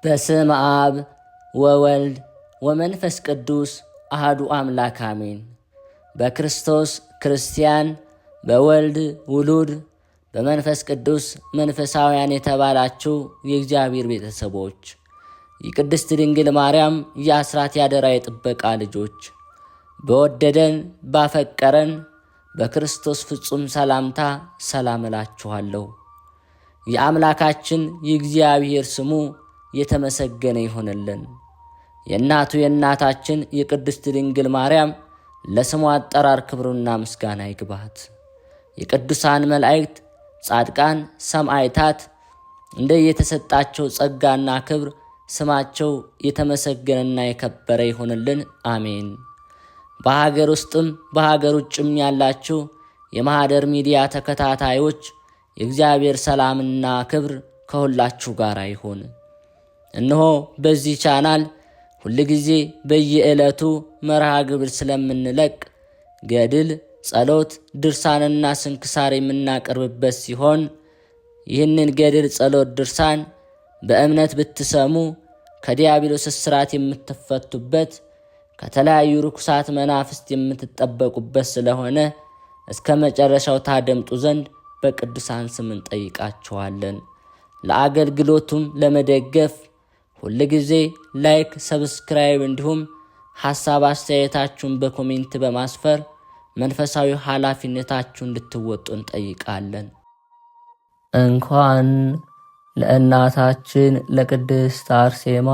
በስመ አብ ወወልድ ወመንፈስ ቅዱስ አሐዱ አምላክ አሜን። በክርስቶስ ክርስቲያን፣ በወልድ ውሉድ፣ በመንፈስ ቅዱስ መንፈሳውያን የተባላችሁ የእግዚአብሔር ቤተሰቦች፣ የቅድስት ድንግል ማርያም የአስራት ያደራ የጥበቃ ልጆች፣ በወደደን ባፈቀረን በክርስቶስ ፍጹም ሰላምታ ሰላም እላችኋለሁ። የአምላካችን የእግዚአብሔር ስሙ የተመሰገነ ይሆንልን። የእናቱ የእናታችን የቅድስት ድንግል ማርያም ለስሙ አጠራር ክብሩና ምስጋና ይግባት። የቅዱሳን መላእክት፣ ጻድቃን፣ ሰማዕታት እንደየተሰጣቸው ጸጋና ክብር ስማቸው የተመሰገነና የከበረ ይሆንልን። አሜን። በሀገር ውስጥም በሀገር ውጭም ያላችሁ የማኅደር ሚዲያ ተከታታዮች የእግዚአብሔር ሰላምና ክብር ከሁላችሁ ጋር ይሁን። እነሆ በዚህ ቻናል ሁልጊዜ በየዕለቱ መርሃ ግብር ስለምንለቅ ገድል፣ ጸሎት፣ ድርሳንና ስንክሳር የምናቀርብበት ሲሆን ይህንን ገድል፣ ጸሎት፣ ድርሳን በእምነት ብትሰሙ ከዲያብሎስ እስራት የምትፈቱበት ከተለያዩ ርኩሳት መናፍስት የምትጠበቁበት ስለሆነ እስከ መጨረሻው ታደምጡ ዘንድ በቅዱሳን ስም እንጠይቃችኋለን። ለአገልግሎቱም ለመደገፍ ሁልጊዜ ላይክ፣ ሰብስክራይብ እንዲሁም ሐሳብ አስተያየታችሁን በኮሜንት በማስፈር መንፈሳዊ ኃላፊነታችሁን እንድትወጡ እንጠይቃለን። እንኳን ለእናታችን ለቅድስት አርሴማ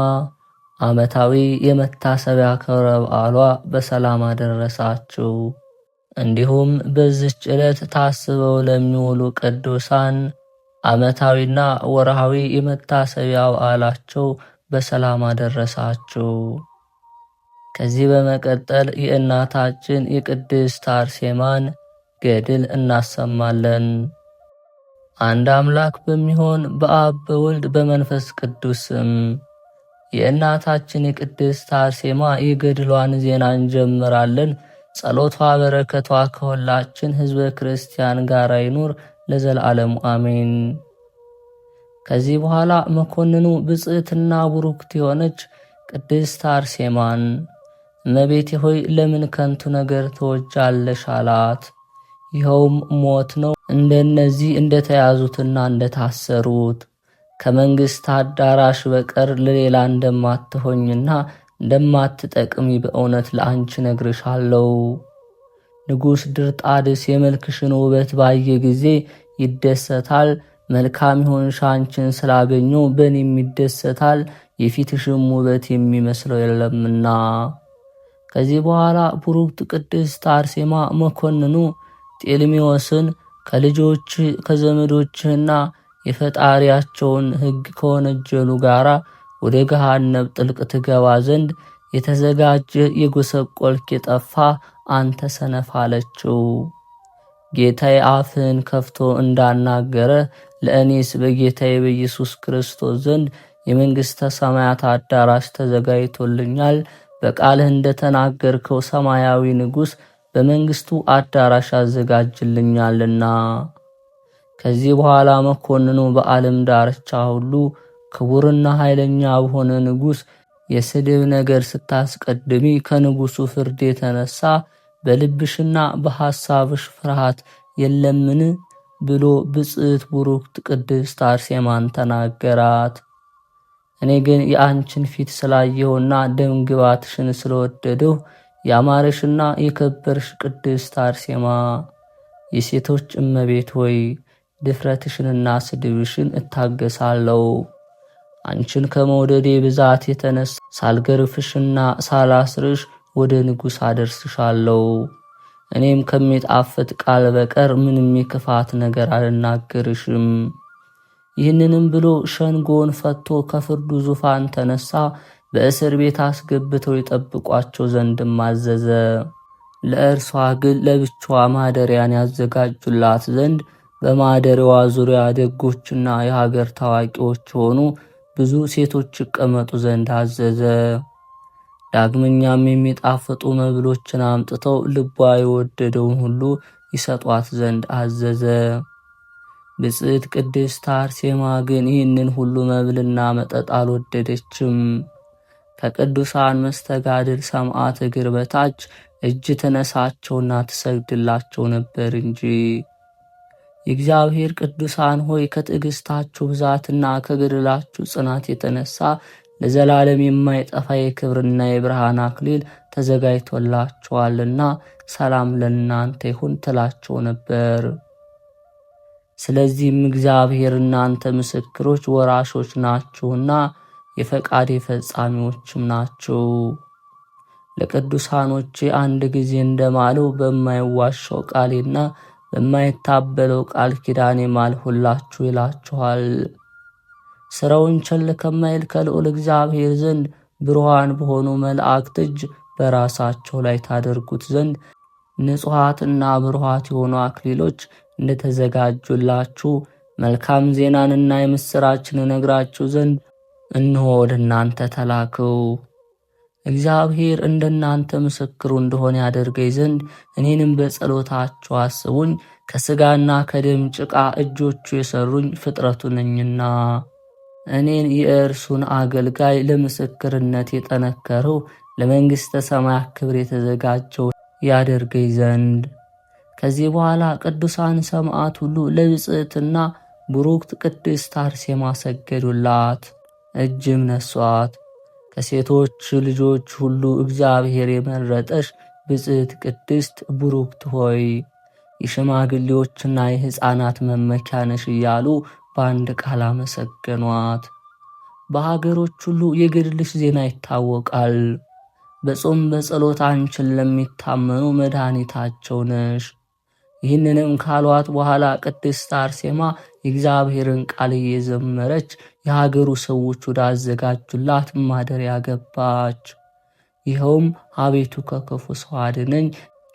ዓመታዊ የመታሰቢያ ክብረ በዓሏ በሰላም አደረሳችሁ። እንዲሁም በዚህች ዕለት ታስበው ለሚውሉ ቅዱሳን ዓመታዊና ወርሃዊ የመታሰቢያ በዓላቸው በሰላም አደረሳችሁ። ከዚህ በመቀጠል የእናታችን የቅድስት አርሴማን ገድል እናሰማለን። አንድ አምላክ በሚሆን በአብ በወልድ በመንፈስ ቅዱስ ስም የእናታችን የቅድስት አርሴማ የገድሏን ዜና እንጀምራለን። ጸሎቷ በረከቷ ከሁላችን ሕዝበ ክርስቲያን ጋር ይኑር ለዘላለሙ አሜን። ከዚህ በኋላ መኮንኑ ብጽዕትና ቡሩክት የሆነች ቅድስት አርሴማን እመቤቴ ሆይ ለምን ከንቱ ነገር ትወጃለሽ አላት። ይኸውም ሞት ነው። እንደነዚህ እንደተያዙትና እንደታሰሩት ከመንግሥት አዳራሽ በቀር ለሌላ እንደማትሆኝና እንደማትጠቅሚ በእውነት ለአንቺ ነግርሻለሁ። ንጉሥ ድርጣድስ የመልክሽን ውበት ባየ ጊዜ ይደሰታል። መልካም የሆንሽ አንቺን ስላገኘው በእኔም ይደሰታል፣ የፊትሽም ውበት የሚመስለው የለምና። ከዚህ በኋላ ቡሩክት ቅድስት አርሴማ መኮንኑ ጤልሜዎስን ከልጆች ከዘመዶችህና የፈጣሪያቸውን ሕግ ከወነጀሉ ጋር ወደ ገሃነብ ጥልቅ ትገባ ዘንድ የተዘጋጀ የጎሰቆልክ የጠፋ አንተ ሰነፍ አለችው። ጌታዬ አፍህን ከፍቶ እንዳናገረ ለእኔስ በጌታዬ በኢየሱስ ክርስቶስ ዘንድ የመንግሥተ ሰማያት አዳራሽ ተዘጋጅቶልኛል። በቃልህ እንደተናገርከው ሰማያዊ ንጉሥ በመንግሥቱ አዳራሽ አዘጋጅልኛልና። ከዚህ በኋላ መኮንኑ በዓለም ዳርቻ ሁሉ ክቡርና ኃይለኛ በሆነ ንጉሥ የስድብ ነገር ስታስቀድሚ ከንጉሡ ፍርድ የተነሳ በልብሽና በሐሳብሽ ፍርሃት የለምን ብሎ ብጽዕት ቡሩክት ቅድስት አርሴማን ተናገራት። እኔ ግን የአንቺን ፊት ስላየሁና ደምግባትሽን ስለወደድሁ ያማረሽና የከበርሽ ቅድስት አርሴማ የሴቶች እመቤት ሆይ ድፍረትሽንና ስድብሽን እታገሳለሁ። አንቺን ከመውደዴ ብዛት የተነሳ ሳልገርፍሽና ሳላስርሽ ወደ ንጉሥ አደርስሻለሁ። እኔም ከሚጣፍጥ ቃል በቀር ምንም የክፋት ነገር አልናገርሽም። ይህንንም ብሎ ሸንጎን ፈቶ ከፍርዱ ዙፋን ተነሳ። በእስር ቤት አስገብተው ይጠብቋቸው ዘንድም አዘዘ። ለእርሷ ግን ለብቻዋ ማደሪያን ያዘጋጁላት ዘንድ በማደሪያዋ ዙሪያ ደጎችና የሀገር ታዋቂዎች የሆኑ ብዙ ሴቶች ይቀመጡ ዘንድ አዘዘ። ዳግመኛም የሚጣፍጡ መብሎችን አምጥተው ልቧ የወደደውን ሁሉ ይሰጧት ዘንድ አዘዘ። ብጽዕት ቅድስት አርሴማ ግን ይህንን ሁሉ መብልና መጠጥ አልወደደችም። ከቅዱሳን መስተጋድል ሰማዕት እግር በታች እጅ ትነሳቸውና ትሰግድላቸው ነበር እንጂ። የእግዚአብሔር ቅዱሳን ሆይ ከትዕግሥታችሁ ብዛትና ከገድላችሁ ጽናት የተነሳ ለዘላለም የማይጠፋ የክብርና የብርሃን አክሊል ተዘጋጅቶላችኋልና ሰላም ለእናንተ ይሁን ትላቸው ነበር። ስለዚህም እግዚአብሔር እናንተ ምስክሮች ወራሾች ናችሁና የፈቃዴ ፈጻሚዎችም ናችሁ። ለቅዱሳኖቼ አንድ ጊዜ እንደማለው በማይዋሻው ቃሌና በማይታበለው ቃል ኪዳኔ ማልሁላችሁ ይላችኋል። ሥራውን ቸል ከማይል ከልዑል እግዚአብሔር ዘንድ ብሩሃን በሆኑ መላእክት እጅ በራሳቸው ላይ ታደርጉት ዘንድ ንጹሐትና ብሩሃት የሆኑ አክሊሎች እንደተዘጋጁላችሁ መልካም ዜናንና የምሥራችን እነግራችሁ ዘንድ እነሆ ወደ እናንተ ተላክው። እግዚአብሔር እንደናንተ ምስክሩ እንደሆነ ያደርገኝ ዘንድ እኔንም በጸሎታችሁ አስቡኝ። ከሥጋና ከደም ጭቃ እጆቹ የሠሩኝ ፍጥረቱ ነኝና እኔን የእርሱን አገልጋይ ለምስክርነት የጠነከረው ለመንግሥተ ሰማያት ክብር የተዘጋጀው ያደርገኝ ዘንድ። ከዚህ በኋላ ቅዱሳን ሰማዕት ሁሉ ለብጽዕትና ቡሩክት ቅድስት አርሴማ ሰገዱላት፣ እጅም ነሷት። ከሴቶች ልጆች ሁሉ እግዚአብሔር የመረጠሽ ብጽዕት ቅድስት ቡሩክት ሆይ የሽማግሌዎችና የሕፃናት መመኪያ ነሽ እያሉ በአንድ ቃል አመሰገኗት። በሀገሮች ሁሉ የገድልሽ ዜና ይታወቃል። በጾም በጸሎት አንቺን ለሚታመኑ መድኃኒታቸው ነሽ። ይህንንም ካሏት በኋላ ቅድስት አርሴማ የእግዚአብሔርን ቃል እየዘመረች የሀገሩ ሰዎች ወዳዘጋጁላት ማደሪያ ገባች። ይኸውም አቤቱ ከክፉ ሰው አድነኝ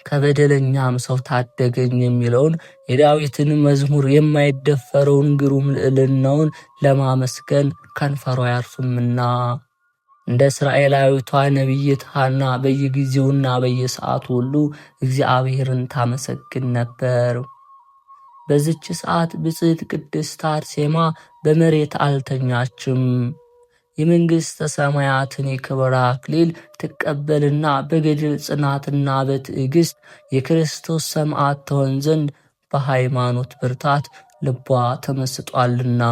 ከበደለኛም ሰው ታደገኝ የሚለውን የዳዊትን መዝሙር የማይደፈረውን ግሩም ልዕልናውን ለማመስገን ከንፈሯ አያርፍምና እንደ እስራኤላዊቷ ነቢይት ሐና በየጊዜውና በየሰዓቱ ሁሉ እግዚአብሔርን ታመሰግን ነበር። በዚች ሰዓት ብጽዕት ቅድስት አርሴማ በመሬት አልተኛችም። የመንግሥተ ሰማያትን የክብር አክሊል ትቀበልና በገድል ጽናትና በትዕግሥት የክርስቶስ ሰማዕት ትሆን ዘንድ በሃይማኖት ብርታት ልቧ ተመስጧልና።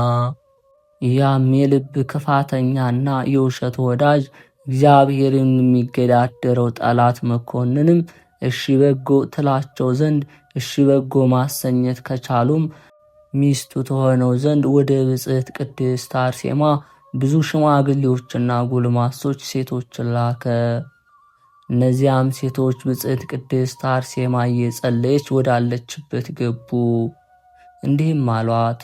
ያም የልብ ክፋተኛና የውሸት ወዳጅ እግዚአብሔርን የሚገዳደረው ጠላት መኮንንም እሺ በጎ ትላቸው ዘንድ እሺ በጎ ማሰኘት ከቻሉም ሚስቱ ተሆነው ዘንድ ወደ ብጽዕት ቅድስት አርሴማ ብዙ ሽማግሌዎችና ጎልማሶች ሴቶችን ላከ። እነዚያም ሴቶች ብጽዕት ቅድስት አርሴማ እየጸለየች ወዳለችበት ገቡ። እንዲህም አሏት፣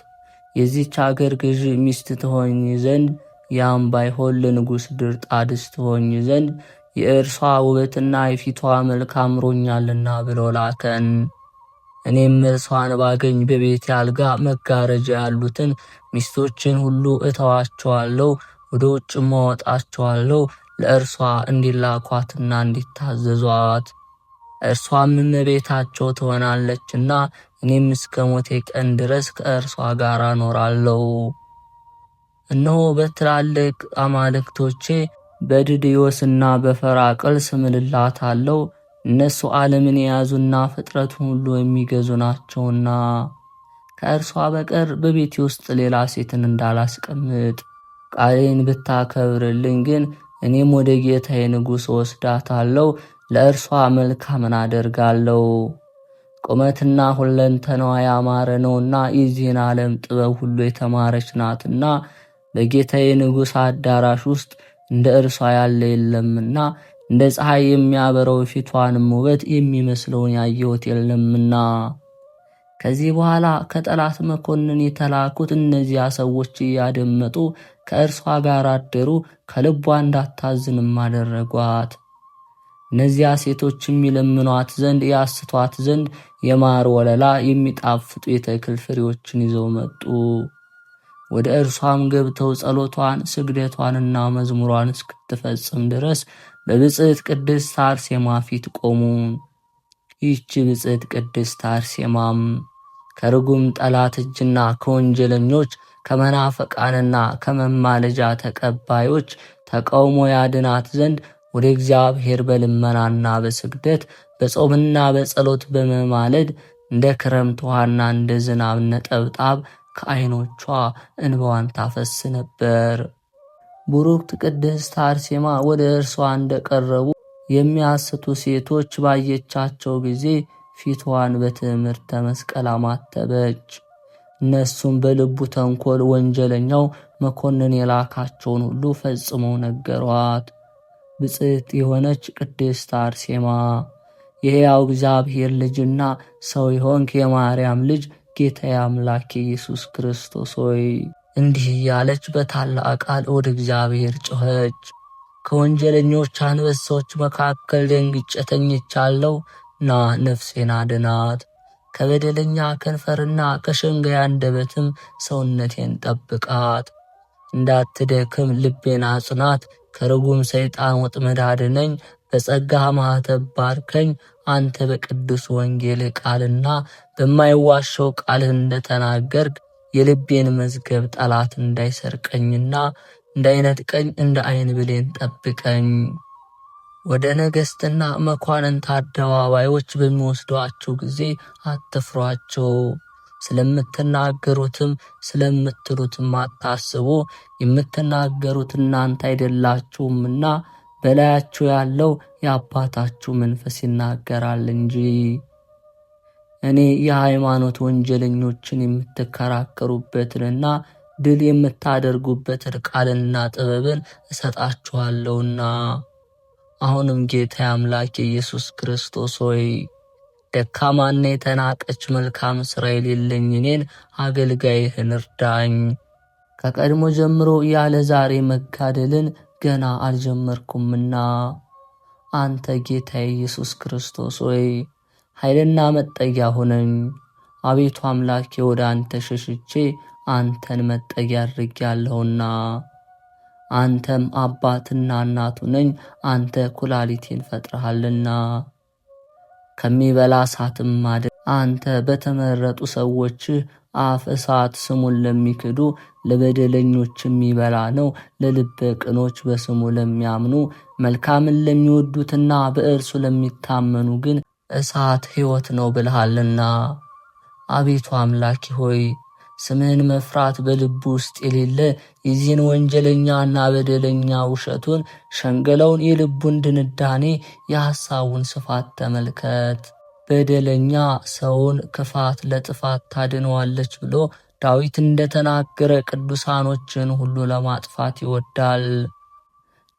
የዚች አገር ገዥ ሚስት ትሆኝ ዘንድ ያም ባይሆን ለንጉሥ ድርጣድስ ትሆኝ ዘንድ የእርሷ ውበትና የፊቷ መልክ አምሮኛልና ብሎ ላከን። እኔም እርሷን ባገኝ በቤቴ አልጋ መጋረጃ ያሉትን ሚስቶችን ሁሉ እተዋቸዋለሁ፣ ወደ ውጭም አወጣቸዋለሁ፣ ለእርሷ እንዲላኳትና እንዲታዘዟት። እርሷም እመቤታቸው ትሆናለችና እኔም እስከ ሞቴ ቀን ድረስ ከእርሷ ጋር እኖራለሁ። እነሆ በትላልቅ አማልክቶቼ በድድዮስና በፈራቅልስ ምልላታለሁ። እነሱ ዓለምን የያዙና ፍጥረቱን ሁሉ የሚገዙ ናቸውና ከእርሷ በቀር በቤቴ ውስጥ ሌላ ሴትን እንዳላስቀምጥ። ቃሌን ብታከብርልኝ ግን እኔም ወደ ጌታዬ ንጉሥ ወስዳታለሁ፣ ለእርሷ መልካምን አደርጋለሁ። ቁመትና ሁለንተናዋ ያማረ ነውና የዚህን ዓለም ጥበብ ሁሉ የተማረች ናትና በጌታዬ ንጉሥ አዳራሽ ውስጥ እንደ እርሷ ያለ የለምና እንደ ፀሐይ የሚያበረው ፊቷንም ውበት የሚመስለውን ያየሁት የለምና። ከዚህ በኋላ ከጠላት መኮንን የተላኩት እነዚያ ሰዎች እያደመጡ ከእርሷ ጋር አደሩ፣ ከልቧ እንዳታዝንም አደረጓት። እነዚያ ሴቶች የሚለምኗት ዘንድ ያስቷት ዘንድ የማር ወለላ የሚጣፍጡ የተክል ፍሬዎችን ይዘው መጡ። ወደ እርሷም ገብተው ጸሎቷን ስግደቷንና መዝሙሯን እስክትፈጽም ድረስ በብጽዕት ቅድስት አርሴማ ፊት ቆሙ። ይህች ብጽዕት ቅድስት አርሴማም ከርጉም ጠላት እጅና ከወንጀለኞች ከመናፍቃንና ከመማለጃ ተቀባዮች ተቃውሞ ያድናት ዘንድ ወደ እግዚአብሔር በልመናና በስግደት በጾምና በጸሎት በመማለድ እንደ ክረምት ውሃና እንደ ዝናብ ነጠብጣብ ከዓይኖቿ እንባዋን ታፈስ ነበር። ቡሩክት ቅድስት አርሴማ ወደ እርሷ እንደቀረቡ የሚያስቱ ሴቶች ባየቻቸው ጊዜ ፊቷን በትምህርተ መስቀል አማተበች። እነሱም በልቡ ተንኮል ወንጀለኛው መኮንን የላካቸውን ሁሉ ፈጽመው ነገሯት። ብጽዕት የሆነች ቅድስት አርሴማ የሕያው እግዚአብሔር ልጅና ሰው የሆንክ የማርያም ልጅ ጌታዬ አምላኬ ኢየሱስ ክርስቶስ ሆይ፣ እንዲህ እያለች በታላቅ ቃል ወደ እግዚአብሔር ጮኸች። ከወንጀለኞች አንበሶች መካከል ደንግጬ ተኝቻለሁ፣ ና ነፍሴን አድናት። ከበደለኛ ከንፈርና ከሸንጋይ አንደበትም ሰውነቴን ጠብቃት። እንዳትደክም ልቤን አጽናት፣ ከርጉም ሰይጣን ወጥመድ አድነኝ። በጸጋህ ማኅተብ ባርከኝ። አንተ በቅዱስ ወንጌልህ ቃልና በማይዋሸው ቃልህ እንደተናገርክ የልቤን መዝገብ ጠላት እንዳይሰርቀኝና እንዳይነጥቀኝ እንደ ዓይን ብሌን ጠብቀኝ። ወደ ነገሥትና መኳንንት አደባባዮች በሚወስዷችሁ ጊዜ አትፍሯቸው። ስለምትናገሩትም ስለምትሉትም አታስቡ። የምትናገሩት እናንተ አይደላችሁምና በላያችሁ ያለው የአባታችሁ መንፈስ ይናገራል እንጂ። እኔ የሃይማኖት ወንጀለኞችን የምትከራከሩበትንና ድል የምታደርጉበትን ቃልንና ጥበብን እሰጣችኋለሁና። አሁንም ጌታ አምላክ ኢየሱስ ክርስቶስ ሆይ፣ ደካማና የተናቀች መልካም ሥራ የሌለኝ እኔን አገልጋይህን እርዳኝ። ከቀድሞ ጀምሮ ያለ ዛሬ መጋደልን ገና አልጀመርኩምና። አንተ ጌታ ኢየሱስ ክርስቶስ ሆይ ኃይልና መጠጊያ ሁነኝ። አቤቱ አምላኬ ወደ አንተ ሸሽቼ አንተን መጠጊያ አድርጌአለሁና። አንተም አባትና እናቱ ነኝ። አንተ ኩላሊቴን ፈጥረሃልና ከሚበላ እሳትም ማደር። አንተ በተመረጡ ሰዎች አፍ እሳት ስሙን ለሚክዱ ለበደለኞች የሚበላ ነው። ለልበ ቅኖች በስሙ ለሚያምኑ መልካምን ለሚወዱትና በእርሱ ለሚታመኑ ግን እሳት ሕይወት ነው ብልሃልና። አቤቱ አምላኪ ሆይ ስምህን መፍራት በልቡ ውስጥ የሌለ የዚህን ወንጀለኛና በደለኛ ውሸቱን፣ ሸንገላውን፣ የልቡን ድንዳኔ፣ የሐሳቡን ስፋት ተመልከት። በደለኛ ሰውን ክፋት ለጥፋት ታድነዋለች ብሎ ዳዊት እንደተናገረ ቅዱሳኖችን ሁሉ ለማጥፋት ይወዳል።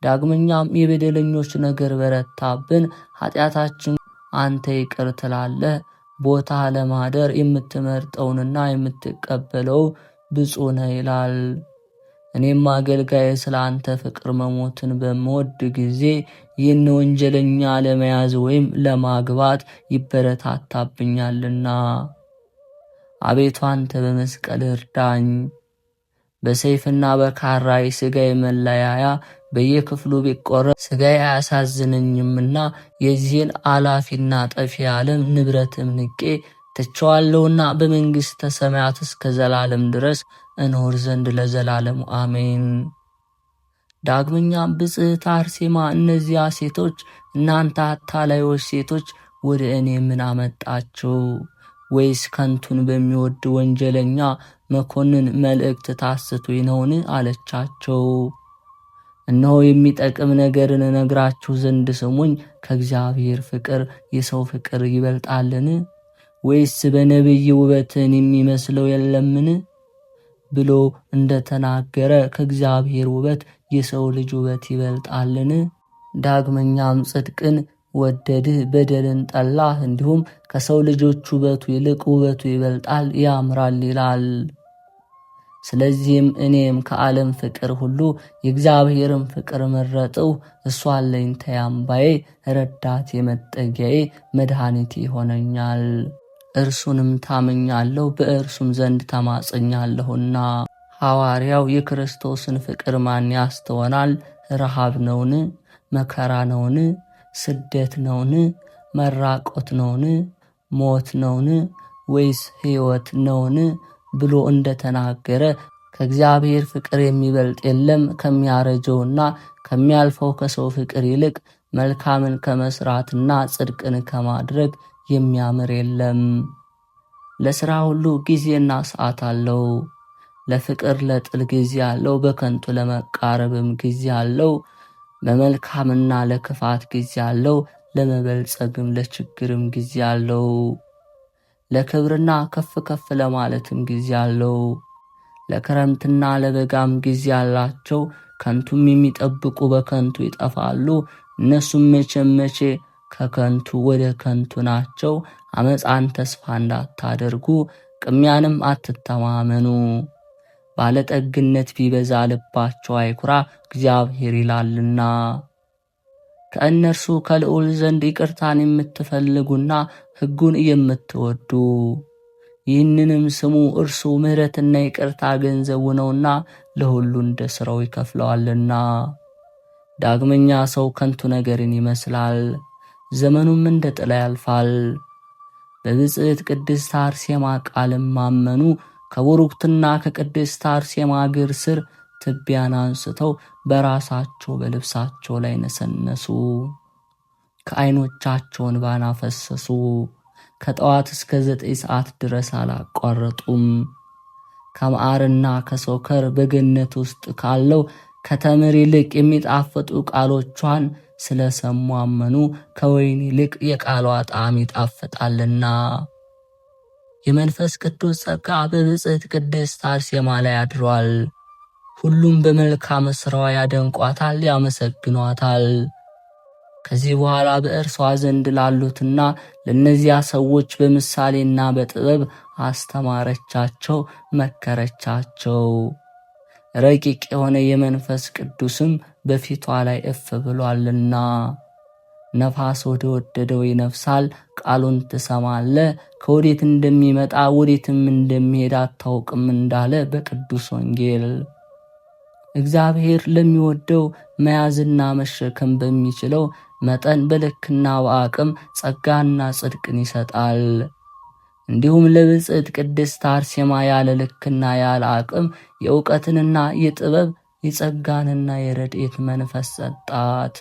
ዳግመኛም የበደለኞች ነገር በረታብን፣ ኃጢአታችን አንተ ይቅር ትላለህ። ቦታ ለማደር የምትመርጠውንና የምትቀበለው ብፁዕ ነህ ይላል። እኔም አገልጋይ ስለ አንተ ፍቅር መሞትን በምወድ ጊዜ ይህን ወንጀለኛ ለመያዝ ወይም ለማግባት ይበረታታብኛልና። አቤቱ አንተ በመስቀል እርዳኝ። በሰይፍና በካራ የሥጋዬ መለያያ በየክፍሉ ቢቆረጥ ሥጋዬ አያሳዝነኝምና የዚህን አላፊና ጠፊ ዓለም ንብረትም ንቄ ትቼዋለሁና በመንግሥተ ሰማያት እስከ ዘላለም ድረስ እኖር ዘንድ ለዘላለሙ አሜን። ዳግመኛም ብጽዕት አርሴማ እነዚያ ሴቶች እናንተ አታላዮች ሴቶች ወደ እኔ ምን አመጣችሁ? ወይስ ከንቱን በሚወድ ወንጀለኛ መኮንን መልእክት ታስቱኝ ነውን? አለቻቸው። እነሆ የሚጠቅም ነገርን እነግራችሁ ዘንድ ስሙኝ። ከእግዚአብሔር ፍቅር የሰው ፍቅር ይበልጣልን? ወይስ በነቢይ ውበትን የሚመስለው የለምን? ብሎ እንደተናገረ ከእግዚአብሔር ውበት የሰው ልጅ ውበት ይበልጣልን? ዳግመኛም ጽድቅን ወደድህ በደልን ጠላህ፣ እንዲሁም ከሰው ልጆች ውበቱ ይልቅ ውበቱ ይበልጣል ያምራል ይላል። ስለዚህም እኔም ከዓለም ፍቅር ሁሉ የእግዚአብሔርን ፍቅር መረጥሁ። እሱ አለኝታዬ፣ አምባዬ፣ ረዳቴ፣ መጠጊያዬ፣ መድኃኒቴ ይሆነኛል። እርሱንም ታምኛለሁ፣ በእርሱም ዘንድ ተማጽኛለሁና። ሐዋርያው የክርስቶስን ፍቅር ማን ያስተወናል? ረሃብ ነውን? መከራ ነውን? ስደት ነውን? መራቆት ነውን? ሞት ነውን? ወይስ ሕይወት ነውን ብሎ እንደተናገረ ከእግዚአብሔር ፍቅር የሚበልጥ የለም። ከሚያረጀውና ከሚያልፈው ከሰው ፍቅር ይልቅ መልካምን ከመስራትና ጽድቅን ከማድረግ የሚያምር የለም። ለሥራ ሁሉ ጊዜና ሰዓት አለው። ለፍቅር ለጥል ጊዜ አለው፣ በከንቱ ለመቃረብም ጊዜ አለው። ለመልካምና ለክፋት ጊዜ አለው፣ ለመበልጸግም ለችግርም ጊዜ አለው። ለክብርና ከፍ ከፍ ለማለትም ጊዜ አለው። ለክረምትና ለበጋም ጊዜ አላቸው። ከንቱም የሚጠብቁ በከንቱ ይጠፋሉ። እነሱም መቼ ከከንቱ ወደ ከንቱ ናቸው። አመፃን ተስፋ እንዳታደርጉ፣ ቅሚያንም አትተማመኑ። ባለጠግነት ቢበዛ ልባቸው አይኩራ፣ እግዚአብሔር ይላልና። ከእነርሱ ከልዑል ዘንድ ይቅርታን የምትፈልጉና ሕጉን የምትወዱ ይህንንም ስሙ፣ እርሱ ምሕረትና ይቅርታ ገንዘቡ ነውና ለሁሉ እንደ ሥራው ይከፍለዋልና። ዳግመኛ ሰው ከንቱ ነገርን ይመስላል፣ ዘመኑም እንደ ጥላ ያልፋል። በብጽዕት ቅድስት አርሴማ ቃልም ማመኑ፣ ከቡሩክትና ከቅድስት አርሴማ እግር ስር ትቢያን አንስተው በራሳቸው በልብሳቸው ላይ ነሰነሱ። ከዓይኖቻቸው እንባን አፈሰሱ። ከጠዋት እስከ 9 ሰዓት ድረስ አላቋረጡም። ከማዕርና ከሶከር በገነት ውስጥ ካለው ከተምር ይልቅ የሚጣፍጡ ቃሎቿን ስለሰሙ አመኑ። ከወይን ይልቅ የቃሏ ጣዕም ይጣፍጣልና። የመንፈስ ቅዱስ ጸጋ በብጽዕት ቅድስት አርሴማ ላይ አድሯል። ሁሉም በመልካም ሥራዋ ያደንቋታል፣ ያመሰግኗታል። ከዚህ በኋላ በእርሷ ዘንድ ላሉትና ለእነዚያ ሰዎች በምሳሌና በጥበብ አስተማረቻቸው፣ መከረቻቸው። ረቂቅ የሆነ የመንፈስ ቅዱስም በፊቷ ላይ እፍ ብሏልና። ነፋስ ወደ ወደደው ይነፍሳል፣ ቃሉን ትሰማለ፣ ከወዴት እንደሚመጣ ወዴትም እንደሚሄድ አታውቅም እንዳለ በቅዱስ ወንጌል። እግዚአብሔር ለሚወደው መያዝና መሸከም በሚችለው መጠን በልክና በአቅም ጸጋና ጽድቅን ይሰጣል። እንዲሁም ለብጽዕት ቅድስት አርሴማ ያለ ልክና ያለ አቅም የእውቀትንና የጥበብ የጸጋንና የረድኤት መንፈስ ሰጣት።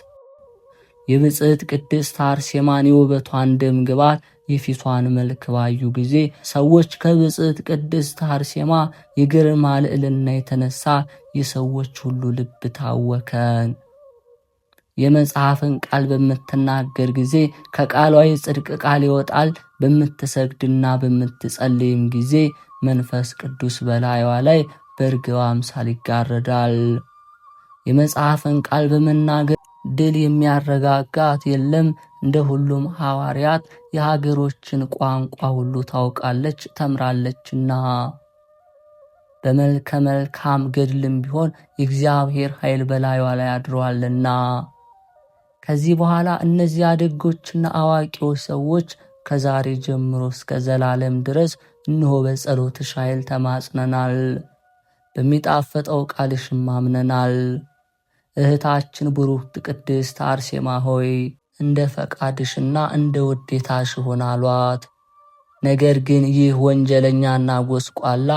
የብጽዕት ቅድስት አርሴማን የውበቷን ደም ግባት የፊቷን መልክ ባዩ ጊዜ ሰዎች ከብጽዕት ቅድስት አርሴማ የግርማ ልዕልና የተነሳ የሰዎች ሁሉ ልብ ታወከ። የመጽሐፍን ቃል በምትናገር ጊዜ ከቃሏ የጽድቅ ቃል ይወጣል። በምትሰግድና በምትጸልይም ጊዜ መንፈስ ቅዱስ በላይዋ ላይ በርግብ አምሳል ይጋረዳል። የመጽሐፍን ቃል በመናገር ድል የሚያረጋጋት የለም። እንደ ሁሉም ሐዋርያት የሀገሮችን ቋንቋ ሁሉ ታውቃለች ተምራለችና። በመልከ መልካም ገድልም ቢሆን የእግዚአብሔር ኃይል በላይዋ ላይ አድሯልና። ከዚህ በኋላ እነዚያ ደጎችና አዋቂዎች ሰዎች ከዛሬ ጀምሮ እስከ ዘላለም ድረስ እንሆ በጸሎትሽ ኃይል ተማጽነናል፣ በሚጣፈጠው ቃልሽም አምነናል። እህታችን ብሩክት ቅድስት አርሴማ ሆይ እንደ ፈቃድሽና እንደ ውዴታሽ ሆን አሏት። ነገር ግን ይህ ወንጀለኛና ጎስቋላ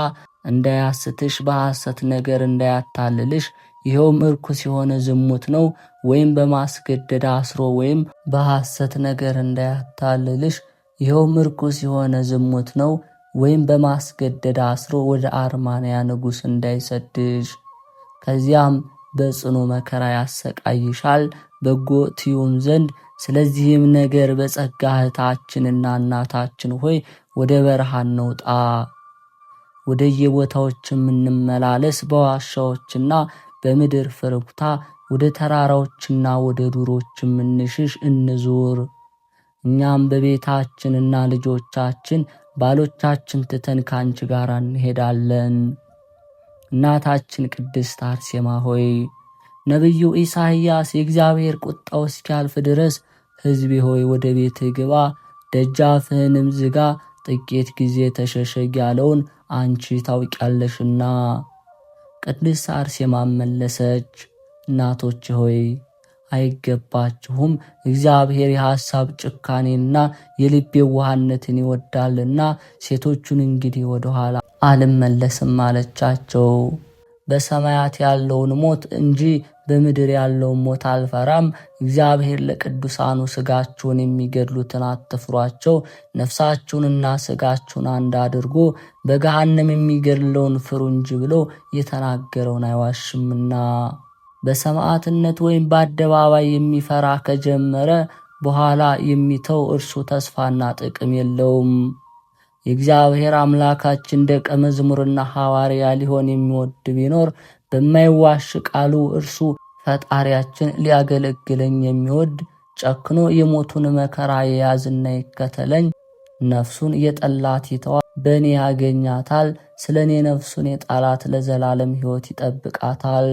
እንዳያስትሽ፣ በሐሰት ነገር እንዳያታልልሽ፣ ይኸውም እርኩስ የሆነ ዝሙት ነው። ወይም በማስገደድ አስሮ ወይም በሐሰት ነገር እንዳያታልልሽ፣ ይኸውም እርኩስ የሆነ ዝሙት ነው። ወይም በማስገደድ አስሮ ወደ አርማንያ ንጉሥ እንዳይሰድሽ፣ ከዚያም በጽኑ መከራ ያሰቃይሻል በጎ ትዩም ዘንድ። ስለዚህም ነገር በጸጋ እህታችንና እናታችን ሆይ ወደ በረሃ እንውጣ፣ ወደ የቦታዎችም እንመላለስ፣ በዋሻዎችና በምድር ፍርኩታ ወደ ተራራዎችና ወደ ዱሮችም እንሽሽ እንዙር። እኛም በቤታችንና ልጆቻችን ባሎቻችን ትተን ካንቺ ጋር እንሄዳለን። እናታችን ቅድስት አርሴማ ሆይ ነቢዩ ኢሳይያስ የእግዚአብሔር ቁጣው እስኪያልፍ ድረስ ሕዝቤ ሆይ ወደ ቤትህ ግባ፣ ደጃፍህንም ዝጋ፣ ጥቂት ጊዜ ተሸሸግ ያለውን አንቺ ታውቂያለሽና። ቅድስት አርሴማ መለሰች፣ እናቶች ሆይ አይገባችሁም። እግዚአብሔር የሐሳብ ጭካኔና የልብ የዋህነትን ይወዳልና ሴቶቹን እንግዲህ ወደ ኋላ አልመለስም አለቻቸው። በሰማያት ያለውን ሞት እንጂ በምድር ያለውን ሞት አልፈራም። እግዚአብሔር ለቅዱሳኑ ሥጋችሁን የሚገድሉትን አትፍሯቸው፣ ነፍሳችሁንና ሥጋችሁን አንድ አድርጎ በገሃነም የሚገድለውን ፍሩ እንጂ ብሎ የተናገረውን አይዋሽምና። በሰማዕትነት ወይም በአደባባይ የሚፈራ ከጀመረ በኋላ የሚተው እርሱ ተስፋና ጥቅም የለውም። የእግዚአብሔር አምላካችን ደቀ መዝሙርና ሐዋርያ ሊሆን የሚወድ ቢኖር በማይዋሽ ቃሉ እርሱ ፈጣሪያችን ሊያገለግለኝ የሚወድ ጨክኖ የሞቱን መከራ የያዝና ይከተለኝ። ነፍሱን የጠላት ይተዋል፣ በእኔ ያገኛታል። ስለ እኔ ነፍሱን የጣላት ለዘላለም ሕይወት ይጠብቃታል።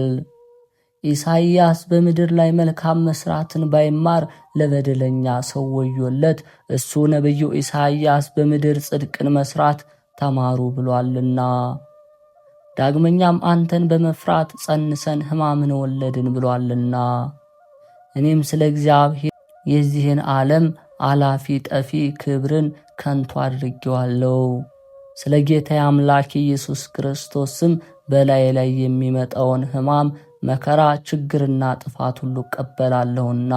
ኢሳይያስ በምድር ላይ መልካም መስራትን ባይማር ለበደለኛ ሰው ወዮለት። እሱ ነቢዩ ኢሳይያስ በምድር ጽድቅን መስራት ተማሩ ብሏልና። ዳግመኛም አንተን በመፍራት ጸንሰን ሕማምን ወለድን ብሏልና። እኔም ስለ እግዚአብሔር የዚህን ዓለም አላፊ ጠፊ ክብርን ከንቱ አድርጌዋለሁ። ስለ ጌታ አምላክ ኢየሱስ ክርስቶስም በላይ ላይ የሚመጣውን ሕማም መከራ፣ ችግርና ጥፋት ሁሉ እቀበላለሁና።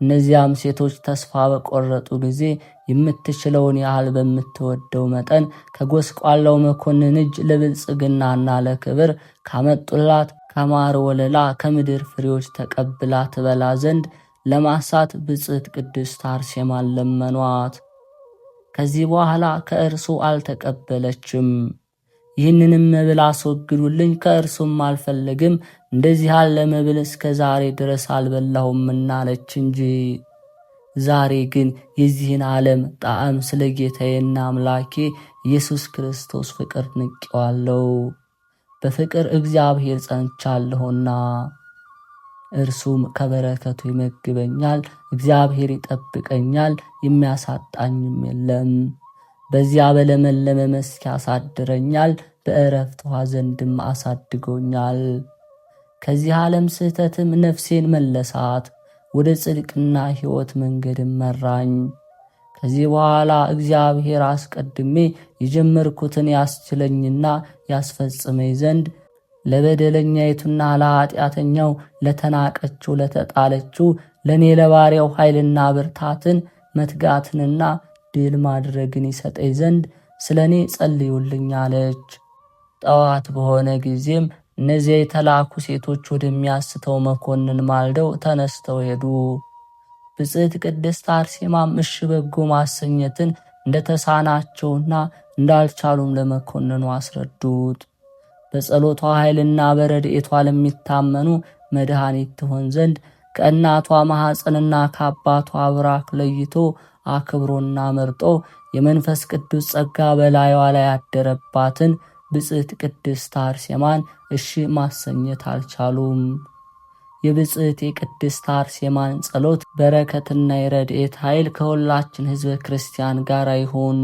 እነዚያም ሴቶች ተስፋ በቆረጡ ጊዜ የምትችለውን ያህል በምትወደው መጠን ከጎስቋላው መኮንን እጅ ለብልጽግናና ለክብር ካመጡላት ከማር ወለላ ከምድር ፍሬዎች ተቀብላ ትበላ ዘንድ ለማሳት ብጽዕት ቅድስት አርሴማን ለመኗት። ከዚህ በኋላ ከእርሱ አልተቀበለችም። ይህንንም መብል አስወግዱልኝ፣ ከእርሱም አልፈልግም፣ እንደዚህ ያለ መብል እስከ ዛሬ ድረስ አልበላሁምና አለች እንጂ። ዛሬ ግን የዚህን ዓለም ጣዕም ስለ ጌታዬና አምላኬ ኢየሱስ ክርስቶስ ፍቅር ንቄዋለሁ። በፍቅር እግዚአብሔር ጸንቻለሁና እርሱም ከበረከቱ ይመግበኛል። እግዚአብሔር ይጠብቀኛል፣ የሚያሳጣኝም የለም። በዚያ በለመለመ መስክ ያሳድረኛል፣ በዕረፍት ውኃ ዘንድም አሳድጎኛል። ከዚህ ዓለም ስህተትም ነፍሴን መለሳት፣ ወደ ጽድቅና ሕይወት መንገድም መራኝ። ከዚህ በኋላ እግዚአብሔር አስቀድሜ የጀመርኩትን ያስችለኝና ያስፈጽመኝ ዘንድ ለበደለኛይቱና ለኃጢአተኛው፣ ለተናቀችው፣ ለተጣለችው ለእኔ ለባሪያው ኃይልና ብርታትን መትጋትንና ድል ማድረግን ይሰጠኝ ዘንድ ስለ እኔ ጸልዩልኝ አለች። ጠዋት በሆነ ጊዜም እነዚያ የተላኩ ሴቶች ወደሚያስተው መኮንን ማልደው ተነስተው ሄዱ። ብጽዕት ቅድስት አርሴማም እሺ በጎ ማሰኘትን እንደተሳናቸውና እንዳልቻሉም ለመኮንኑ አስረዱት። በጸሎቷ ኃይልና በረድኤቷ ለሚታመኑ መድኃኒት ትሆን ዘንድ ከእናቷ ማኅፀንና ከአባቷ ብራክ ለይቶ አክብሮና መርጦ የመንፈስ ቅዱስ ጸጋ በላይዋ ላይ ያደረባትን ብጽዕት ቅድስት አርሴማን እሺ ማሰኘት አልቻሉም። የብጽዕት የቅድስት አርሴማን ጸሎት በረከትና የረድኤት ኃይል ከሁላችን ሕዝበ ክርስቲያን ጋር ይሁን።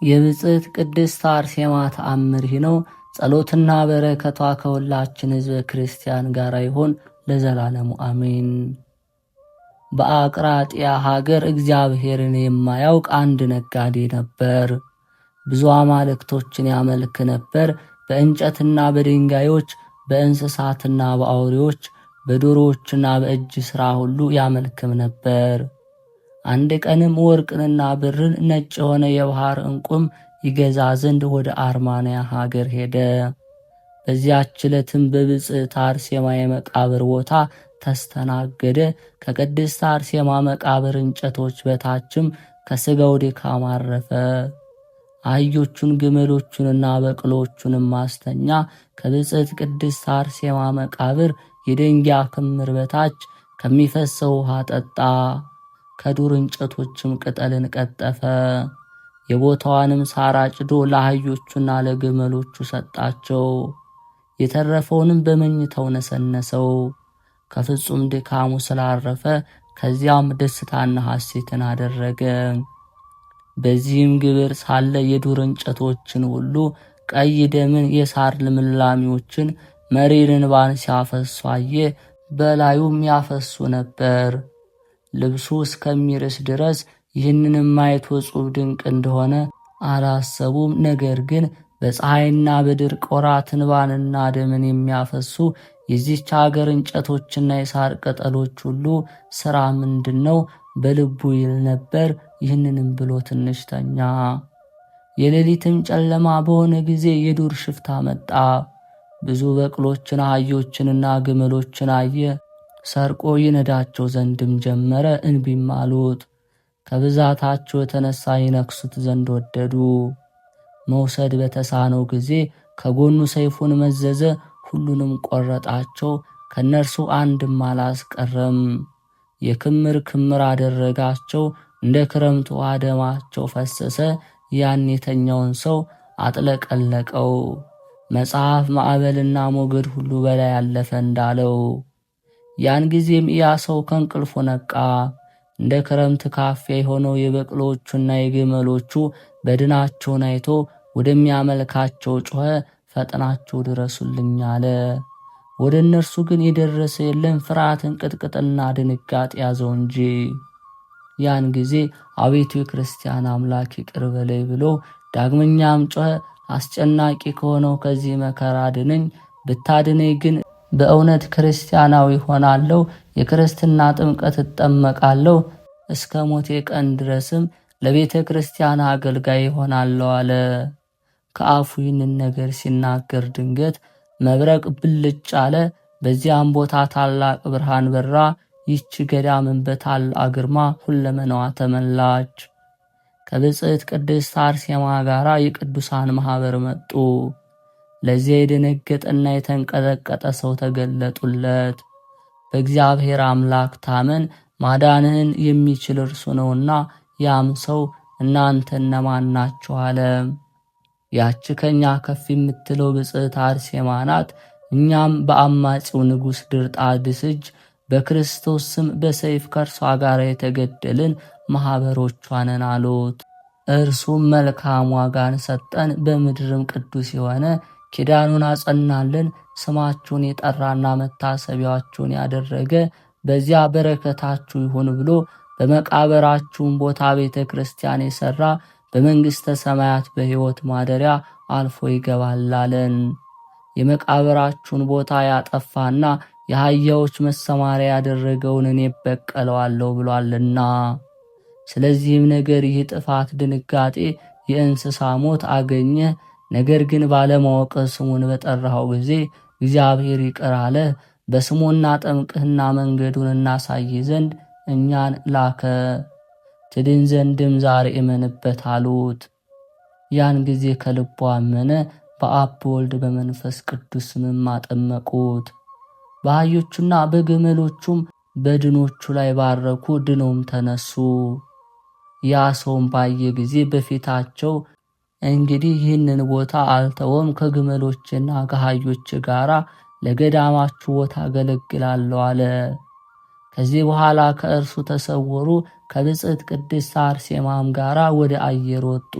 የብጽዕት ቅድስት አርሴማ ተአምር ይህ ነው። ጸሎትና በረከቷ ከሁላችን ሕዝበ ክርስቲያን ጋር ይሁን ለዘላለሙ አሜን። በአቅራጥያ ሀገር እግዚአብሔርን የማያውቅ አንድ ነጋዴ ነበር። ብዙ አማልክቶችን ያመልክ ነበር። በእንጨትና በድንጋዮች፣ በእንስሳትና በአውሬዎች፣ በዶሮዎችና በእጅ ሥራ ሁሉ ያመልክም ነበር። አንድ ቀንም ወርቅንና ብርን፣ ነጭ የሆነ የባሕር ዕንቁም ይገዛ ዘንድ ወደ አርማንያ ሀገር ሄደ። በዚያች ዕለትም በብጽዕት አርሴማ የመቃብር ቦታ ተስተናገደ። ከቅድስት አርሴማ መቃብር እንጨቶች በታችም ከሥጋው ድካም አረፈ። አህዮቹን ግመሎቹንና በቅሎቹንም ማስተኛ። ከብጽዕት ቅድስት አርሴማ መቃብር የደንጊያ ክምር በታች ከሚፈሰው ውሃ ጠጣ። ከዱር እንጨቶችም ቅጠልን ቀጠፈ። የቦታዋንም ሳር አጭዶ ለአህዮቹና ለግመሎቹ ሰጣቸው። የተረፈውንም በመኝታው ነሰነሰው። ከፍጹም ድካሙ ስላረፈ ከዚያም ደስታና ሐሴትን አደረገ። በዚህም ግብር ሳለ የዱር እንጨቶችን ሁሉ፣ ቀይ ደምን፣ የሳር ልምላሜዎችን፣ መሪር እንባን ሲያፈሱ አየ። በላዩም ያፈሱ ነበር። ልብሱ እስከሚርስ ድረስ ይህንንም ማየት ወጹብ ድንቅ እንደሆነ አላሰቡም። ነገር ግን በፀሐይና በድርቅ ወራት እንባንና ደምን የሚያፈሱ የዚች አገር እንጨቶችና የሳር ቅጠሎች ሁሉ ሥራ ምንድን ነው በልቡ ይል ነበር። ይህንንም ብሎ ትንሽ ተኛ። የሌሊትም ጨለማ በሆነ ጊዜ የዱር ሽፍታ መጣ። ብዙ በቅሎችን አህዮችንና ግመሎችን አየ። ሰርቆ ይነዳቸው ዘንድም ጀመረ። እንቢም አሉት። ከብዛታቸው የተነሳ ይነክሱት ዘንድ ወደዱ። መውሰድ በተሳነው ጊዜ ከጎኑ ሰይፉን መዘዘ። ሁሉንም ቆረጣቸው፣ ከነርሱ አንድም አላስቀረም። የክምር ክምር አደረጋቸው። እንደ ክረምት ውሃ ደማቸው ፈሰሰ። ያን የተኛውን ሰው አጥለቀለቀው። መጽሐፍ ማዕበልና ሞገድ ሁሉ በላይ ያለፈ እንዳለው። ያን ጊዜም ያ ሰው ከእንቅልፉ ነቃ። እንደ ክረምት ካፊያ የሆነው የበቅሎቹና የግመሎቹ በድናቸውን አይቶ ወደሚያመልካቸው ጮኸ። ፈጥናችሁ ድረሱልኝ አለ። ወደ እነርሱ ግን የደረሰ የለም። ፍርሃትን፣ ቅጥቅጥና ድንጋጤ ያዘው እንጂ። ያን ጊዜ አቤቱ የክርስቲያን አምላክ ይቅር በለኝ ብሎ ዳግመኛም ጮኸ። አስጨናቂ ከሆነው ከዚህ መከራ አድነኝ። ብታድነኝ ግን በእውነት ክርስቲያናዊ ሆናለሁ፣ የክርስትና ጥምቀት እጠመቃለሁ፣ እስከ ሞቴ ቀን ድረስም ለቤተ ክርስቲያን አገልጋይ ሆናለሁ አለ። ከአፉ ይህንን ነገር ሲናገር ድንገት መብረቅ ብልጭ አለ። በዚያም ቦታ ታላቅ ብርሃን በራ። ይህች ገዳምን በታላቅ ግርማ ሁለመናዋ ተመላች። ከብጽዕት ቅድስት አርሴማ ጋር የቅዱሳን ማኅበር መጡ። ለዚያ የደነገጠና የተንቀጠቀጠ ሰው ተገለጡለት። በእግዚአብሔር አምላክ ታመን፣ ማዳንህን የሚችል እርሱ ነውና። ያም ሰው እናንተ እነማን ናችሁ አለ። ያች ከኛ ከፍ የምትለው ብጽዕት አርሴማ ናት። እኛም በአማጺው ንጉሥ ድርጣድስ እጅ በክርስቶስ ስም በሰይፍ ከእርሷ ጋር የተገደልን ማኅበሮቿ ነን አሉት። እርሱም መልካም ዋጋን ሰጠን፣ በምድርም ቅዱስ የሆነ ኪዳኑን አጸናልን። ስማችሁን የጠራና መታሰቢያችሁን ያደረገ በዚያ በረከታችሁ ይሁን ብሎ በመቃብራችሁም ቦታ ቤተ ክርስቲያን የሠራ በመንግሥተ ሰማያት በሕይወት ማደሪያ አልፎ ይገባላለን። የመቃብራችሁን ቦታ ያጠፋና የአህያዎች መሰማሪያ ያደረገውን እኔ በቀለዋለሁ ብሏልና። ስለዚህም ነገር ይህ ጥፋት፣ ድንጋጤ፣ የእንስሳ ሞት አገኘ። ነገር ግን ባለማወቅ ስሙን በጠራኸው ጊዜ እግዚአብሔር ይቅር አለ። በስሙ እናጠምቅህና መንገዱን እናሳይ ዘንድ እኛን ላከ። ትድን ዘንድም ዛሬ እመንበት አሉት። ያን ጊዜ ከልቡ አመነ። በአብ በወልድ በመንፈስ ቅዱስ ስምም አጠመቁት። በአህዮቹና በግመሎቹም በድኖቹ ላይ ባረኩ። ድነውም ተነሱ። ያ ሰውም ባየ ጊዜ በፊታቸው እንግዲህ ይህንን ቦታ አልተወም፣ ከግመሎችና ከአህዮች ጋር ለገዳማችሁ ቦታ አገለግላለሁ አለ። ከዚህ በኋላ ከእርሱ ተሰወሩ። ከብጽዕት ቅድስት አርሴማም ጋር ወደ አየር ወጡ።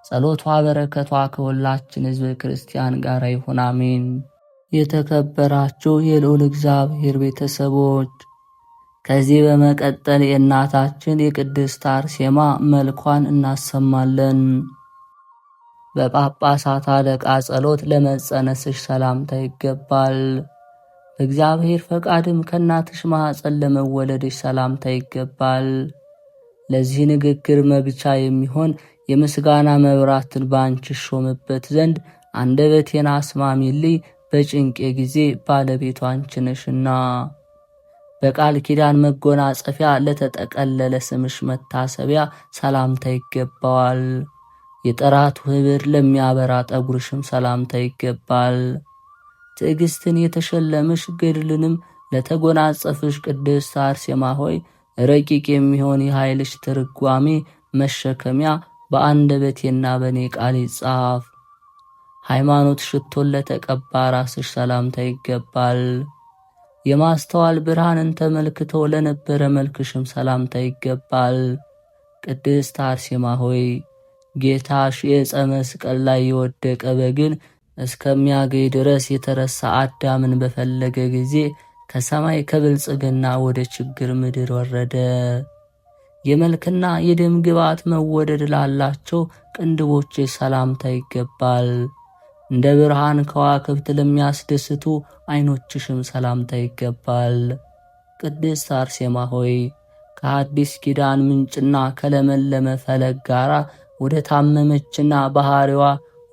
ጸሎቷ በረከቷ ከሁላችን ሕዝበ ክርስቲያን ጋር ይሁን አሜን። የተከበራችሁ የልዑል እግዚአብሔር ቤተሰቦች፣ ከዚህ በመቀጠል የእናታችን የቅድስት አርሴማ መልኳን እናሰማለን። በጳጳሳት አለቃ ጸሎት ለመጸነስሽ ሰላምታ ይገባል። በእግዚአብሔር ፈቃድም ከእናትሽ ማኅፀን ለመወለድሽ ሰላምታ ይገባል። ለዚህ ንግግር መግቻ የሚሆን የምስጋና መብራትን በአንቺ ሾምበት ዘንድ አንደበቴን አስማሚልኝ፣ በጭንቄ ጊዜ ባለቤቷ አንቺ ነሽና። በቃል ኪዳን መጎናጸፊያ ለተጠቀለለ ስምሽ መታሰቢያ ሰላምታ ይገባዋል። የጠራቱ ኅብር ለሚያበራ ጠጉርሽም ሰላምታ ይገባል። ትዕግስትን የተሸለምሽ ገድልንም ለተጎናጸፍሽ ቅድስት አርሴማ ሆይ ረቂቅ የሚሆን የኃይልሽ ትርጓሜ መሸከሚያ በአንደበቴና በኔ ቃል ይጻፍ። ሃይማኖት ሽቶን ለተቀባ ራስሽ ሰላምታ ይገባል። የማስተዋል ብርሃንን ተመልክቶ ለነበረ መልክሽም ሰላምታ ይገባል። ቅድስት አርሴማ ሆይ ጌታሽ የዕፀ መስቀል ላይ የወደቀ በግን እስከሚያገኝ ድረስ የተረሳ አዳምን በፈለገ ጊዜ ከሰማይ ከብልጽግና ወደ ችግር ምድር ወረደ። የመልክና የደም ግባት መወደድ ላላቸው ቅንድቦች ሰላምታ ይገባል። እንደ ብርሃን ከዋክብት ለሚያስደስቱ ዓይኖችሽም ሰላምታ ይገባል። ቅድስት አርሴማ ሆይ ከአዲስ ኪዳን ምንጭና ከለመለመ ፈለግ ጋር ወደ ታመመችና ባሕሪዋ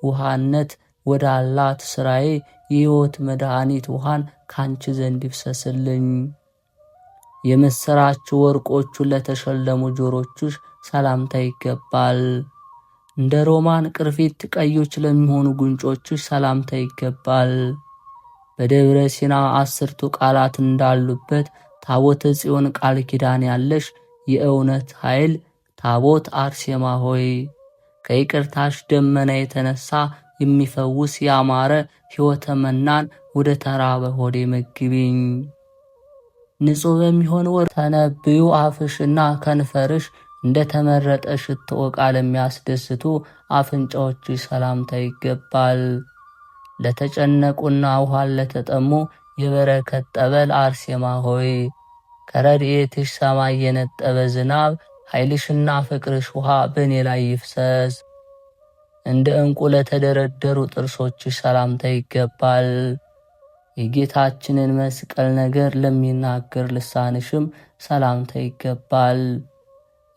ውሃነት ወዳላት ሥራዬ የሕይወት መድኃኒት ውሃን ካንቺ ዘንድ ይፍሰስልኝ። የምሥራች ወርቆቹን ለተሸለሙ ጆሮችሽ ሰላምታ ይገባል። እንደ ሮማን ቅርፊት ቀዮች ለሚሆኑ ጉንጮችሽ ሰላምታ ይገባል። በደብረ ሲና 10ቱ ቃላት እንዳሉበት ታቦተ ጽዮን ቃል ኪዳን ያለሽ የእውነት ኃይል ታቦት አርሴማ ሆይ ከይቅርታሽ ደመና የተነሳ የሚፈውስ ያማረ ሕይወተ መናን ወደ ተራበ ሆዴ መግቢኝ። ንጹሕ በሚሆን ወር ተነብዩ አፍሽና ከንፈርሽ እንደ ተመረጠ ሽቶ ዕቃ ለሚያስደስቱ አፍንጫዎችሽ ሰላምታ ይገባል። ለተጨነቁና ውሃን ለተጠሙ የበረከት ጠበል አርሴማ ሆይ ከረድኤትሽ ሰማይ የነጠበ ዝናብ ኃይልሽና ፍቅርሽ ውሃ በእኔ ላይ ይፍሰስ። እንደ ዕንቁ ለተደረደሩ ጥርሶችሽ ሰላምታ ይገባል። የጌታችንን መስቀል ነገር ለሚናገር ልሳንሽም ሰላምታ ይገባል።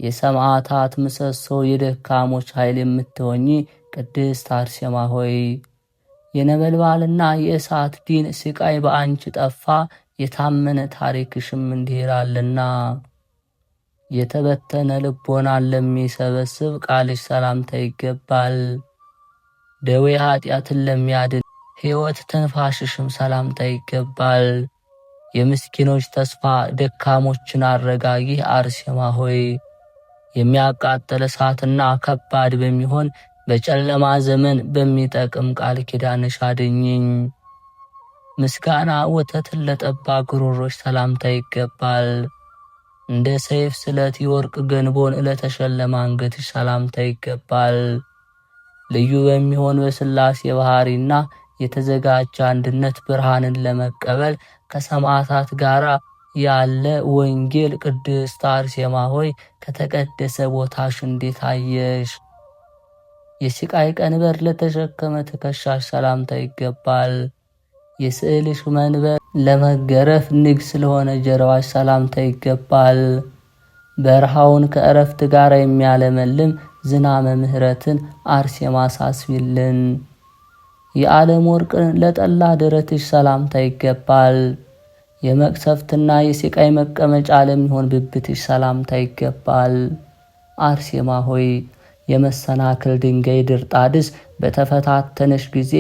የሰማዕታት ምሰሶ የደካሞች ኃይል የምትሆኚ ቅድስት አርሴማ ሆይ የነበልባልና የእሳት ዲን ስቃይ በአንቺ ጠፋ፣ የታመነ ታሪክሽም እንዲህ ይላልና። የተበተነ ልቦናን ለሚሰበስብ ቃልሽ ሰላምታ ይገባል። ደዌ ኃጢአትን ለሚያድን ሕይወት ትንፋሽሽም ሰላምታ ይገባል። የምስኪኖች ተስፋ ደካሞችን አረጋጊ አርሴማ ሆይ የሚያቃጥል እሳትና ከባድ በሚሆን በጨለማ ዘመን በሚጠቅም ቃል ኪዳንሽ አድኝኝ። ምስጋና ወተትን ለጠባ ጉሮሮች ሰላምታ ይገባል። እንደ ሰይፍ ስለት የወርቅ ገንቦን ለተሸለመ አንገትሽ ሰላምታ ይገባል። ልዩ በሚሆን በሥላሴ ባሕሪና የተዘጋጀ አንድነት ብርሃንን ለመቀበል ከሰማዕታት ጋር ያለ ወንጌል ቅድስት አርሴማ ሆይ ከተቀደሰ ቦታሽ እንዴት አየሽ? የስቃይ ቀንበር ለተሸከመ ትከሻሽ ሰላምታ ይገባል። የስዕልሽ መንበር ለመገረፍ ንግስ ለሆነ ጀርባሽ ሰላምታ ይገባል። በረሃውን ከእረፍት ጋር የሚያለመልም ዝናመ ምሕረትን አርሴማ ሳስቢልን። የዓለም ወርቅን ለጠላ ደረትሽ ሰላምታ ይገባል። የመቅሰፍትና የስቃይ መቀመጫ ለሚሆን ብብትሽ ሰላምታ ይገባል። አርሴማ ሆይ የመሰናክል ድንጋይ ድርጣድስ በተፈታተነሽ ጊዜ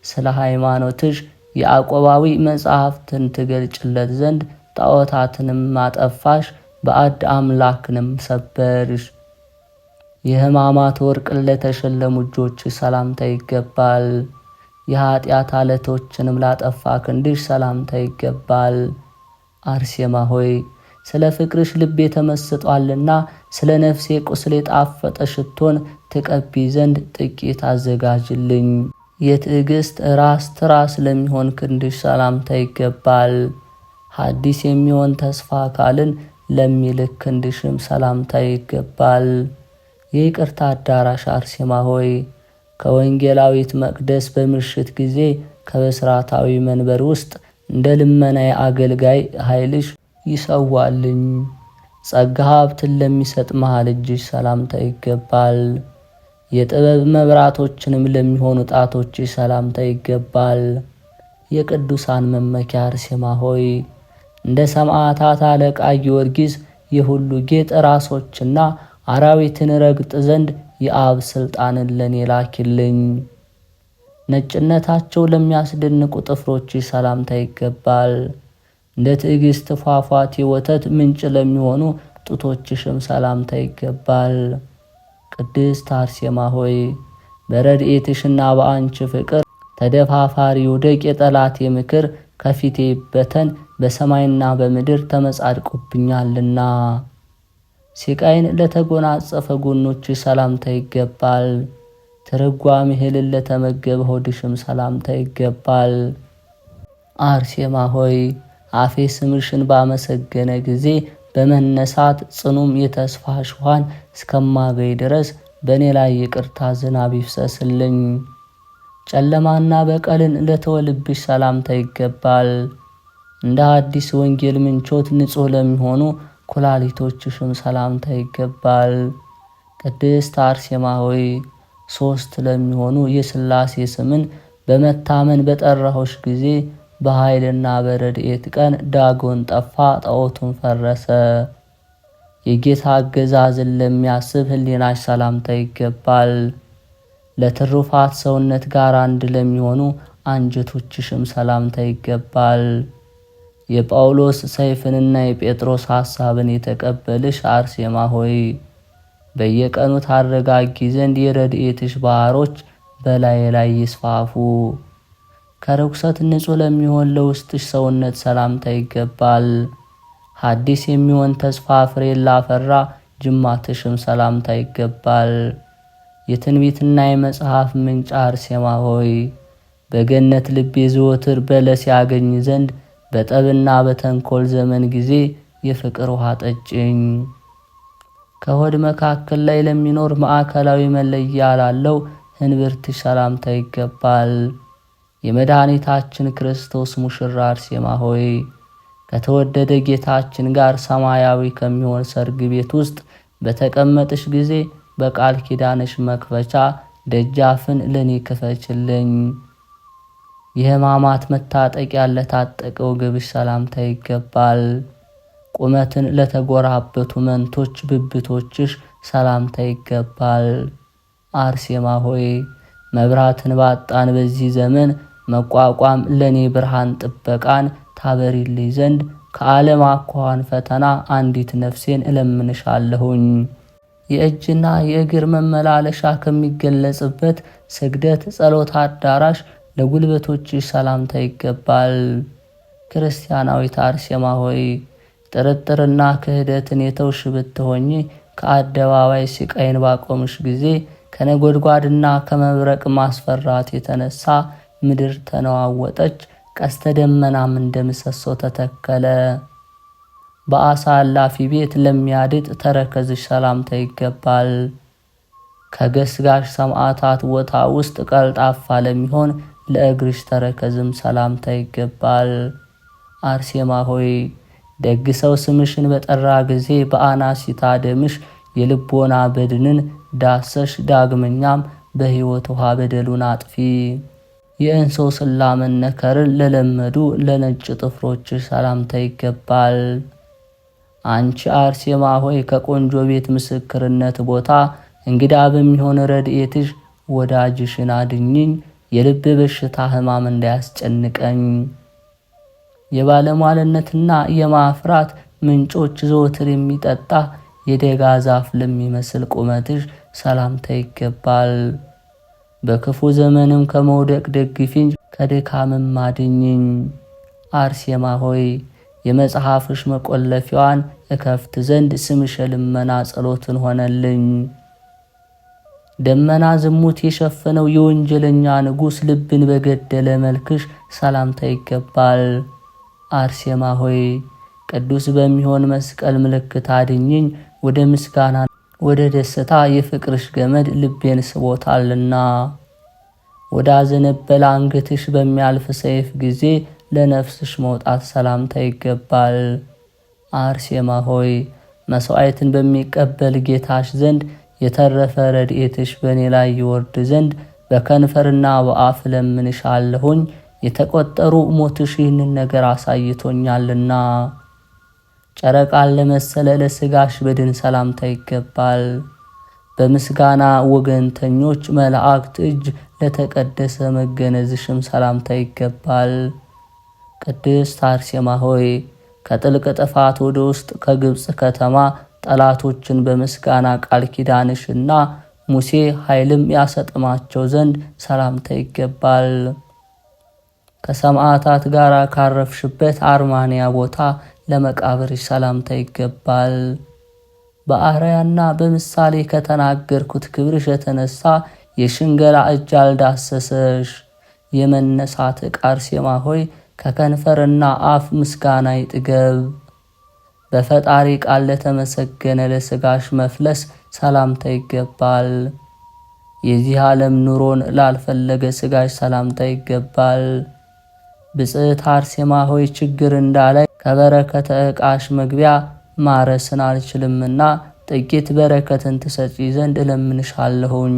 ስለ ሃይማኖትሽ የአቆባዊ መጽሐፍትን ትገልጭለት ዘንድ ጣዖታትንም ማጠፋሽ፣ ባዕድ አምላክንም ሰበርሽ። የሕማማት ወርቅን ለተሸለሙ እጆችሽ ሰላምታ ይገባል። የኀጢአት አለቶችንም ላጠፋ ክንድሽ ሰላምታ ይገባል። አርሴማ ሆይ ስለ ፍቅርሽ ልቤ ተመስጧልና ስለ ነፍሴ ቁስል የጣፈጠ ሽቶን ትቀቢ ዘንድ ጥቂት አዘጋጅልኝ። የትዕግሥት ራስ ትራስ ለሚሆን ክንድሽ ሰላምታ ይገባል። ሐዲስ የሚሆን ተስፋ አካልን ለሚልክ ክንድሽም ሰላምታ ይገባል። የይቅርታ አዳራሽ አርሴማ ሆይ ከወንጌላዊት መቅደስ በምሽት ጊዜ ከበስራታዊ መንበር ውስጥ እንደ ልመናዬ አገልጋይ ኃይልሽ ይሰዋልኝ። ጸጋ ሀብትን ለሚሰጥ መሃል እጅሽ ሰላምታ ይገባል። የጥበብ መብራቶችንም ለሚሆኑ ጣቶችሽ ሰላምታ ይገባል። የቅዱሳን መመኪያ አርሴማ ሆይ እንደ ሰማዕታት አለቃ ጊዮርጊስ የሁሉ ጌጥ ራሶችና አራዊትን ረግጥ ዘንድ የአብ ሥልጣንን ለኔ ላኪልኝ። ነጭነታቸው ለሚያስደንቁ ጥፍሮችሽ ሰላምታ ይገባል። እንደ ትዕግሥት ፏፏቴ ወተት ምንጭ ለሚሆኑ ጡቶችሽም ሰላምታ ይገባል። ቅድስት አርሴማ ሆይ በረድኤትሽና በአንቺ ፍቅር ተደፋፋሪ ውደቅ የጠላቴ ምክር ከፊቴ በተን በሰማይና በምድር ተመጻድቆብኛልና። ሲቃይን ለተጎናጸፈ ጎኖችሽ ሰላምታ ይገባል። ትርጓሜ እህልን ለተመገበ ሆድሽም ሰላምታ ይገባል። አርሴማ ሆይ አፌ ስምሽን ባመሰገነ ጊዜ በመነሳት ጽኑም የተስፋ ሽኋን እስከማገኝ ድረስ በእኔ ላይ ይቅርታ ዝናብ ይፍሰስልኝ። ጨለማና በቀልን ለተወልብሽ ሰላምታ ይገባል። እንደ አዲስ ወንጌል ምንቾት ንጹሕ ለሚሆኑ ኩላሊቶችሽም ሰላምታ ይገባል። ቅድስት አርሴማ ሆይ 3 ለሚሆኑ የሥላሴ ስምን በመታመን በጠራሁሽ ጊዜ በኃይልና በረድኤት ቀን ዳጎን ጠፋ፣ ጣዖቱን ፈረሰ። የጌታ አገዛዝን ለሚያስብ ሕሊናሽ ሰላምታ ይገባል። ለትሩፋት ሰውነት ጋር አንድ ለሚሆኑ አንጀቶችሽም ሰላምታ ይገባል። የጳውሎስ ሰይፍንና የጴጥሮስ ሐሳብን የተቀበልሽ አርሴማ ሆይ በየቀኑ ታረጋጊ ዘንድ የረድኤትሽ ባሕሮች በላይ ላይ ይስፋፉ። ከርኩሰት ንጹሕ ለሚሆን ለውስጥሽ ሰውነት ሰላምታ ይገባል። ሐዲስ የሚሆን ተስፋ ፍሬን ላፈራ ጅማትሽም ሰላምታ ይገባል። የትንቢትና የመጽሐፍ ምንጭ አርሴማ ሆይ በገነት ልቤ ዘወትር በለስ ያገኝ ዘንድ በጠብና በተንኮል ዘመን ጊዜ የፍቅር ውሃ ጠጭኝ። ከሆድ መካከል ላይ ለሚኖር ማዕከላዊ መለያ ላለው ህንብርትሽ ሰላምታ ይገባል። የመድኃኒታችን ክርስቶስ ሙሽራ አርሴማ ሆይ ከተወደደ ጌታችን ጋር ሰማያዊ ከሚሆን ሰርግ ቤት ውስጥ በተቀመጥሽ ጊዜ በቃል ኪዳንሽ መክፈቻ ደጃፍን ለኔ ክፈችልኝ። የሕማማት መታጠቂያ ለታጠቀው ግብሽ ሰላምታ ይገባል። ቁመትን ለተጎራበቱ መንቶች ብብቶችሽ ሰላምታ ይገባል። አርሴማ ሆይ መብራትን ባጣን በዚህ ዘመን መቋቋም ለኔ ብርሃን ጥበቃን ታበሪልኝ ዘንድ ከዓለም አኳኋን ፈተና አንዲት ነፍሴን እለምንሻለሁኝ። የእጅና የእግር መመላለሻ ከሚገለጽበት ስግደት ጸሎት አዳራሽ ለጉልበቶችሽ ሰላምታ ይገባል። ክርስቲያናዊት አርሴማ ሆይ ጥርጥርና ክህደትን የተውሽ ብትሆኚ ከአደባባይ ሲቃይን ባቆምሽ ጊዜ ከነጎድጓድና ከመብረቅ ማስፈራት የተነሳ ምድር ተነዋወጠች፣ ቀስተ ደመናም እንደምሰሶ ተተከለ። በአሳ አላፊ ቤት ለሚያድጥ ተረከዝሽ ሰላምታ ይገባል። ከገስጋሽ ሰማዕታት ቦታ ውስጥ ቀልጣፋ ለሚሆን ለእግርሽ ተረከዝም ሰላምታ ይገባል። አርሴማ ሆይ ደግ ሰው ስምሽን በጠራ ጊዜ በአናሲታ ደምሽ የልቦና በድንን ዳሰሽ፣ ዳግመኛም በሕይወት ውሃ በደሉን አጥፊ። የእንሶስላ መነከርን ለለመዱ ለነጭ ጥፍሮችሽ ሰላምታ ይገባል። አንቺ አርሴማ ሆይ ከቆንጆ ቤት ምስክርነት ቦታ እንግዳ በሚሆን ረድኤትሽ ወዳጅሽን አድኝኝ፣ የልብ በሽታ ሕማም እንዳያስጨንቀኝ። የባለሟልነትና የማፍራት ምንጮች ዘወትር የሚጠጣ የደጋ ዛፍ ለሚመስል ቁመትሽ ሰላምታ ይገባል። በክፉ ዘመንም ከመውደቅ ደግፊኝ፣ ከድካምም አድኝኝ። አርሴማ ሆይ የመጽሐፍሽ መቆለፊያዋን እከፍት ዘንድ ስምሽ ልመና ጸሎትን ሆነልኝ። ደመና ዝሙት የሸፈነው የወንጀለኛ ንጉሥ ልብን በገደለ መልክሽ ሰላምታ ይገባል። አርሴማ ሆይ ቅዱስ በሚሆን መስቀል ምልክት አድኝኝ፣ ወደ ምስጋና ወደ ደስታ የፍቅርሽ ገመድ ልቤን ስቦታልና። ወደ አዘነበለ አንገትሽ በሚያልፍ ሰይፍ ጊዜ ለነፍስሽ መውጣት ሰላምታ ይገባል። አርሴማ ሆይ መሥዋዕትን በሚቀበል ጌታሽ ዘንድ የተረፈ ረድኤትሽ በእኔ ላይ ይወርድ ዘንድ በከንፈርና በአፍ ለምንሻለሁኝ። የተቆጠሩ ሞትሽ ይህንን ነገር አሳይቶኛልና። ጨረቃን ለመሰለ ለሥጋሽ በድን ሰላምታ ይገባል። በምስጋና ወገንተኞች መላእክት እጅ ለተቀደሰ መገነዝሽም ሰላምታ ይገባል። ቅድስት አርሴማ ሆይ ከጥልቅ ጥፋት ወደ ውስጥ ከግብፅ ከተማ ጠላቶችን በምስጋና ቃል ኪዳንሽና ሙሴ ኃይልም ያሰጥማቸው ዘንድ ሰላምታ ይገባል። ከሰማዕታት ጋር ካረፍሽበት አርማንያ ቦታ ለመቃብርሽ ሰላምታ ይገባል። በአርአያና በምሳሌ ከተናገርኩት ክብርሽ የተነሳ የሽንገላ እጅ አልዳሰሰሽ። የመነሳት ዕቃ አርሴማ ሆይ ከከንፈርና አፍ ምስጋና ይጥገብ። በፈጣሪ ቃል ለተመሰገነ ለሥጋሽ መፍለስ ሰላምታ ይገባል። የዚህ ዓለም ኑሮን ላልፈለገ ሥጋሽ ሰላምታ ይገባል። ብጽዕት አርሴማ ሆይ ችግር እንዳላይ ከበረከተ ዕቃሽ መግቢያ ማረስን አልችልምና ጥቂት በረከትን ትሰጪ ዘንድ እለምንሻለሁኝ።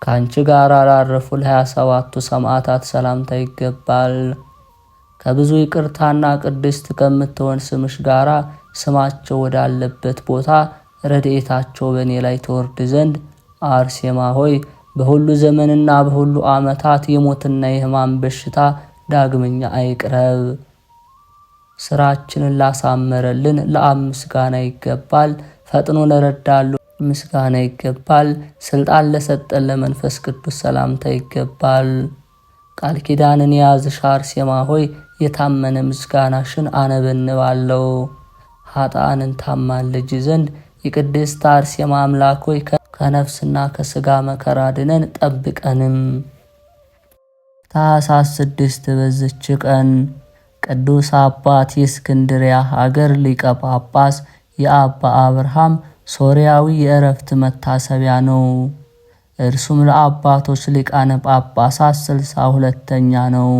ካንቺ ጋር ላረፉ ለ27ቱ ሰማዕታት ሰላምታ ይገባል። ከብዙ ይቅርታና ቅድስት ከምትሆን ስምሽ ጋር ስማቸው ወዳለበት ቦታ ረድኤታቸው በእኔ ላይ ተወርድ ዘንድ አርሴማ ሆይ በሁሉ ዘመንና በሁሉ ዓመታት የሞትና የሕማም በሽታ ዳግመኛ አይቅረብ። ስራችንን ላሳመረልን ለአብ ምስጋና ይገባል። ፈጥኖ ለረዳሉ ምስጋና ይገባል። ስልጣን ለሰጠን ለመንፈስ ቅዱስ ሰላምታ ይገባል። ቃል ኪዳንን የያዝሽ አርሴማ ሆይ የታመነ ምስጋናሽን አነበንባለሁ። ኃጥአንን ታማልጅ ዘንድ የቅድስት አርሴማ አምላክ ሆይ ከነፍስና ከሥጋ መከራ ድነን ጠብቀንም። ታኅሳስ 6 በዝች ቀን ቅዱስ አባት የእስክንድርያ ሀገር ሊቀ ጳጳስ የአባ አብርሃም ሶርያዊ የዕረፍት መታሰቢያ ነው። እርሱም ለአባቶች ሊቃነ ጳጳሳት 62ኛ ነው።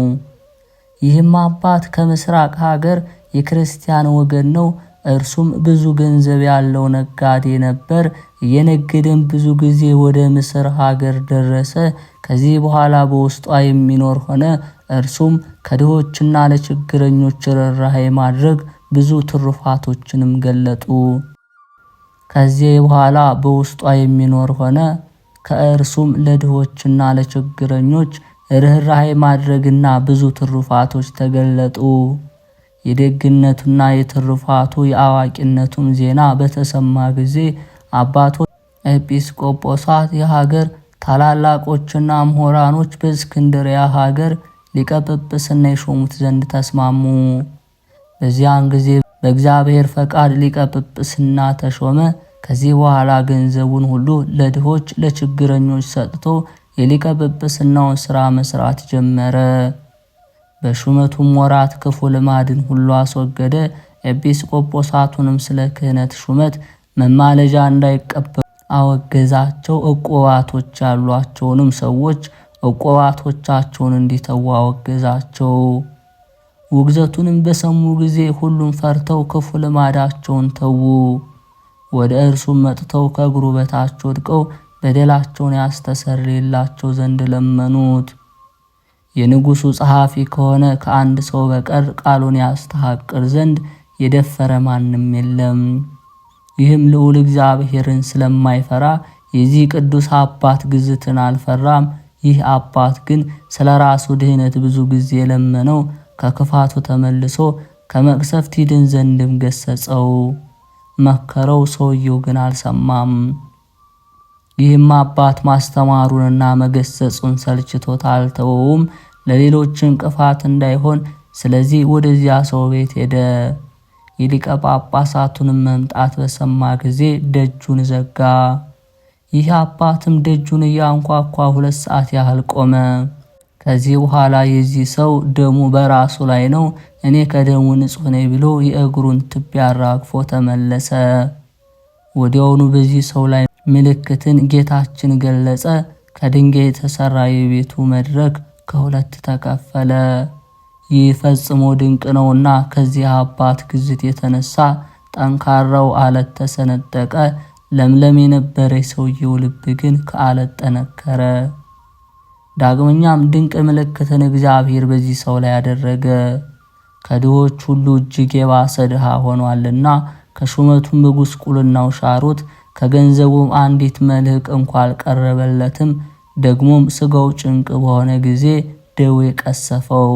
ይህም አባት ከምስራቅ ሀገር የክርስቲያን ወገን ነው። እርሱም ብዙ ገንዘብ ያለው ነጋዴ ነበር። እየነገደም ብዙ ጊዜ ወደ ምስር ሀገር ደረሰ። ከዚህ በኋላ በውስጧ የሚኖር ሆነ። እርሱም ከድሆችና ለችግረኞች ርኅራኄ ማድረግ ብዙ ትሩፋቶችንም ገለጡ። ከዚህ በኋላ በውስጧ የሚኖር ሆነ። ከእርሱም ለድሆችና ለችግረኞች ርኅራኄ ማድረግና ብዙ ትሩፋቶች ተገለጡ። የደግነቱና የትሩፋቱ የአዋቂነቱም ዜና በተሰማ ጊዜ አባቶች ኤጲስቆጶሳት፣ የሀገር ታላላቆችና ምሁራኖች በእስክንድርያ ሀገር ሊቀ ጵጵስና የሾሙት ዘንድ ተስማሙ። በዚያን ጊዜ በእግዚአብሔር ፈቃድ ሊቀ ጵጵስና ተሾመ። ከዚህ በኋላ ገንዘቡን ሁሉ ለድሆች ለችግረኞች ሰጥቶ የሊቀ ጵጵስናውን ሥራ መስራት ጀመረ። በሹመቱም ወራት ክፉ ልማድን ሁሉ አስወገደ። ኤጲስቆጶሳቱንም ስለ ክህነት ሹመት መማለጃ እንዳይቀበሉ አወገዛቸው። ዕቁባቶች ያሏቸውንም ሰዎች ዕቁባቶቻቸውን እንዲተዉ አወገዛቸው። ውግዘቱንም በሰሙ ጊዜ ሁሉም ፈርተው ክፉ ልማዳቸውን ተዉ። ወደ እርሱም መጥተው ከእግሩ በታች ወድቀው በደላቸውን ያስተሰርይላቸው ዘንድ ለመኑት። የንጉሡ ጸሐፊ ከሆነ ከአንድ ሰው በቀር ቃሉን ያስተሐቅር ዘንድ የደፈረ ማንም የለም። ይህም ልዑል እግዚአብሔርን ስለማይፈራ የዚህ ቅዱስ አባት ግዝትን አልፈራም። ይህ አባት ግን ስለ ራሱ ድህነት ብዙ ጊዜ ለመነው። ከክፋቱ ተመልሶ ከመቅሰፍት ይድን ዘንድም ገሰጸው፣ መከረው። ሰውየው ግን አልሰማም። ይህም አባት ማስተማሩንና መገሰጹን ሰልችቶት አልተወውም፣ ለሌሎች እንቅፋት እንዳይሆን። ስለዚህ ወደዚያ ሰው ቤት ሄደ። የሊቀ ጳጳሳቱንም መምጣት በሰማ ጊዜ ደጁን ዘጋ። ይህ አባትም ደጁን እያንኳኳ 2 ሰዓት ያህል ቆመ። ከዚህ በኋላ የዚህ ሰው ደሙ በራሱ ላይ ነው፣ እኔ ከደሙ ንጹሕ ነኝ ብሎ የእግሩን ትቢያ አራግፎ ተመለሰ። ወዲያውኑ በዚህ ሰው ላይ ምልክትን ጌታችን ገለጸ። ከድንጋይ የተሰራ የቤቱ መድረክ ከሁለት ተከፈለ። ይህ ፈጽሞ ድንቅ ነውና ከዚህ አባት ግዝት የተነሳ ጠንካራው አለት ተሰነጠቀ። ለምለም የነበረ የሰውየው ልብ ግን ከአለት ጠነከረ። ዳግመኛም ድንቅ ምልክትን እግዚአብሔር በዚህ ሰው ላይ ያደረገ። ከድሆች ሁሉ እጅግ የባሰ ድሃ ሆኗልና ከሹመቱም በጉስቁልናው ሻሩት። ከገንዘቡም አንዲት መልህቅ እንኳ አልቀረበለትም። ደግሞም ስጋው ጭንቅ በሆነ ጊዜ ደዌ ቀሰፈው።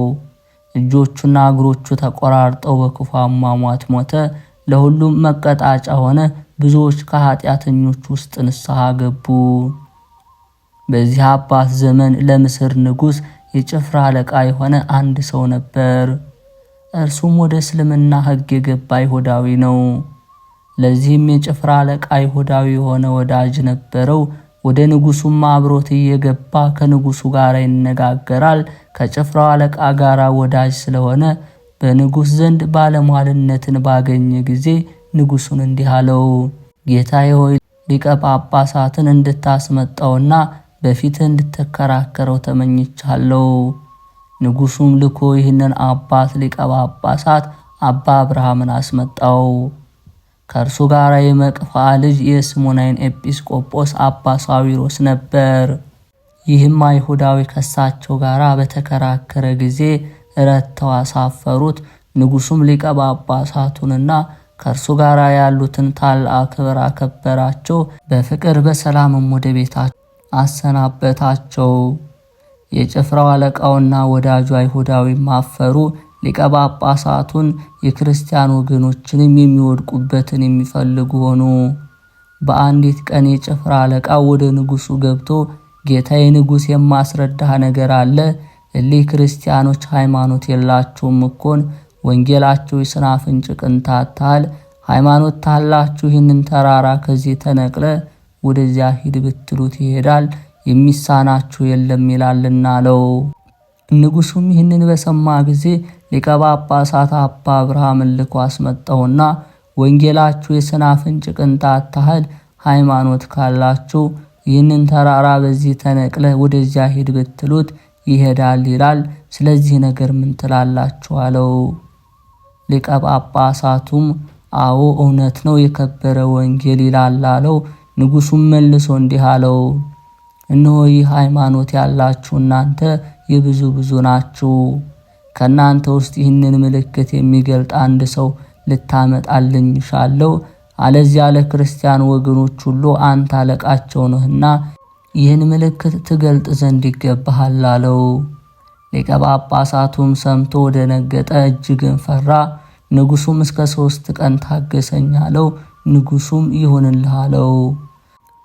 እጆቹና እግሮቹ ተቆራርጠው በክፉ አሟሟት ሞተ። ለሁሉም መቀጣጫ ሆነ። ብዙዎች ከኃጢአተኞች ውስጥ ንስሐ ገቡ። በዚህ አባት ዘመን ለምስር ንጉሥ የጭፍራ አለቃ የሆነ አንድ ሰው ነበር። እርሱም ወደ እስልምና ሕግ የገባ ይሁዳዊ ነው። ለዚህም የጭፍራ አለቃ ይሁዳዊ የሆነ ወዳጅ ነበረው። ወደ ንጉሱም አብሮት እየገባ ከንጉሱ ጋር ይነጋገራል። ከጭፍራው አለቃ ጋር ወዳጅ ስለሆነ በንጉስ ዘንድ ባለሟልነትን ባገኘ ጊዜ ንጉሱን እንዲህ አለው፣ ጌታዬ ሆይ ሊቀ ጳጳሳትን እንድታስመጣውና በፊትህ እንድትከራከረው ተመኝቻለሁ። ንጉሱም ልኮ ይህንን አባት ሊቀ ጳጳሳት አባ አብርሃምን አስመጣው። ከእርሱ ጋር የመቅፋ ልጅ የስሙናይን ኤጲስቆጶስ አባ ሳዊሮስ ነበር። ይህም አይሁዳዊ ከሳቸው ጋር በተከራከረ ጊዜ ረተው አሳፈሩት። ንጉሱም ሊቀ ጳጳሳቱንና ከእርሱ ጋር ያሉትን ታላቅ ክብር አከበራቸው። በፍቅር በሰላምም ወደ ቤታቸው አሰናበታቸው። የጭፍራው አለቃውና ወዳጁ አይሁዳዊ ማፈሩ። ሊቀ ጳጳሳቱን የክርስቲያን ወገኖችንም የሚወድቁበትን የሚፈልጉ ሆኑ። በአንዲት ቀን የጭፍራ አለቃው ወደ ንጉሱ ገብቶ ጌታዬ ንጉስ የማስረዳህ ነገር አለ። እሊህ ክርስቲያኖች ሃይማኖት የላቸውም እኮን ወንጌላቸው የሰናፍንጭ ቅንጣት ታህል ሃይማኖት ታላችሁ ይህንን ተራራ ከዚህ ተነቅለ ወደዚያ ሂድ ብትሉት ይሄዳል፣ የሚሳናችሁ የለም ይላልና አለው። ንጉሱም ይህንን በሰማ ጊዜ ሊቀ ጳጳሳት አባ አብርሃምን ልኮ አስመጣውና ወንጌላችሁ የሰናፍንጭ ቅንጣት ታህል ሃይማኖት ካላችሁ ይህንን ተራራ በዚህ ተነቅለ ወደዚያ ሂድ ብትሉት ይሄዳል ይላል፣ ስለዚህ ነገር ምን ትላላችሁ አለው። ሊቀ ጳጳሳቱም አዎ እውነት ነው፣ የከበረ ወንጌል ይላል አለው። ንጉሱም መልሶ እንዲህ አለው፣ እነሆ ይህ ሃይማኖት ያላችሁ እናንተ የብዙ ናችሁ። ከናንተ ውስጥ ይህንን ምልክት የሚገልጥ አንድ ሰው ልታመጣልኝ ሻለው፣ አለዚያ ለክርስቲያን ወገኖች ሁሉ አንተ አለቃቸው ነህና ይህን ምልክት ትገልጥ ዘንድ ይገባሃል አለው። ሊቀ ጳጳሳቱም ሰምቶ ደነገጠ፣ እጅግን ፈራ። ንጉሱም እስከ 3 ቀን ታገሰኝ አለው። ንጉሱም ይሁንልህ አለው።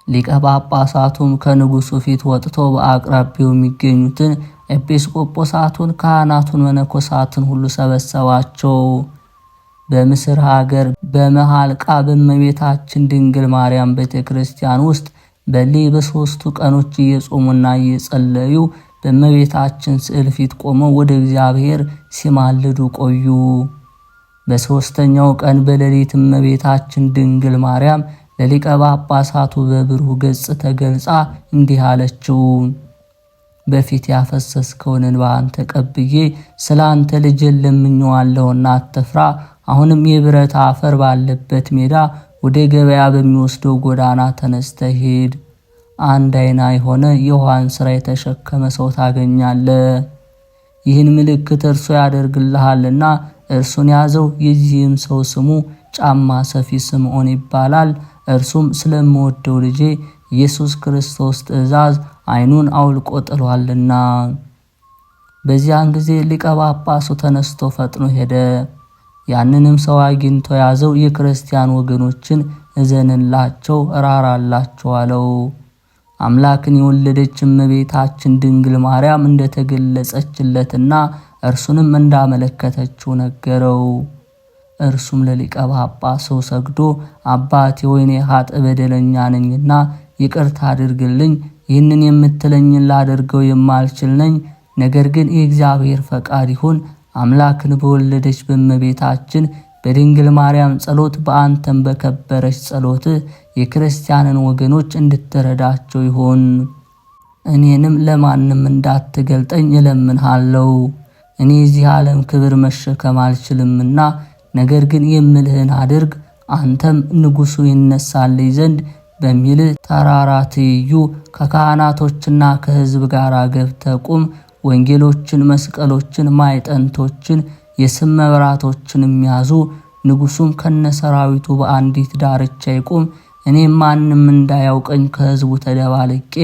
ሊቀ ጳጳሳቱም ከንጉሱ ፊት ወጥቶ በአቅራቢያው የሚገኙትን ኤጲስቆጶሳቱን፣ ካህናቱን፣ መነኮሳትን ሁሉ ሰበሰባቸው። በምስር ሀገር በመሃልቃ በእመቤታችን ድንግል ማርያም ቤተክርስቲያን ውስጥ በ3 ቀኖች እየጾሙና እየጸለዩ በእመቤታችን ስዕል ፊት ቆመው ወደ እግዚአብሔር ሲማልዱ ቆዩ። በ3ኛው ቀን በሌሊት እመቤታችን ድንግል ማርያም ለሊቀ ጳጳሳቱ በብሩህ ገጽ ተገልጻ እንዲህ አለችው፣ በፊት ያፈሰስከውን እንባን ተቀብዬ ስላንተ ልጅ ለምኜዋለሁና አትፍራ። አሁንም የብረት አፈር ባለበት ሜዳ ወደ ገበያ በሚወስደው ጎዳና ተነስተህ ሂድ። አንድ አይና የሆነ የውሃን ስራ የተሸከመ ሰው ታገኛለህ። ይህን ምልክት እርሱ ያደርግልሃልና እርሱን ያዘው። የዚህም ሰው ስሙ ጫማ ሰፊ ስምዖን ይባላል። እርሱም ስለምወደው ልጄ ኢየሱስ ክርስቶስ ትእዛዝ አይኑን አውልቆ ጥሏልና። በዚያን ጊዜ ሊቀ ጳጳሱ ተነስቶ ፈጥኖ ሄደ። ያንንም ሰው አግኝቶ ያዘው። የክርስቲያን ወገኖችን እዘንላቸው፣ ራራላቸው አለው። አምላክን የወለደች እመቤታችን ድንግል ማርያም እንደተገለጸችለትና እርሱንም እንዳመለከተችው ነገረው። እርሱም ለሊቀ ጳጳሱ ሰግዶ አባቴ ወይኔ ኃጥእ በደለኛ ነኝና ይቅርታ አድርግልኝ፣ ይህንን የምትለኝን ላደርገው የማልችል ነኝ። ነገር ግን የእግዚአብሔር ፈቃድ ይሁን። አምላክን በወለደች በእመቤታችን በድንግል ማርያም ጸሎት በአንተም በከበረች ጸሎት የክርስቲያንን ወገኖች እንድትረዳቸው ይሁን። እኔንም ለማንም እንዳትገልጠኝ እለምንሃለሁ። እኔ የዚህ ዓለም ክብር መሸከም አልችልምና፣ ነገር ግን የምልህን አድርግ። አንተም ንጉሱ ይነሳልኝ ዘንድ በሚል ተራራ ትይዩ ከካህናቶችና ከሕዝብ ጋር ገብተህ ቁም። ወንጌሎችን፣ መስቀሎችን፣ ማዕጠንቶችን፣ የስም መብራቶችን የሚያዙ ንጉሱም ከነሰራዊቱ በአንዲት ዳርቻ ይቁም። እኔም ማንም እንዳያውቀኝ ከሕዝቡ ተደባልቄ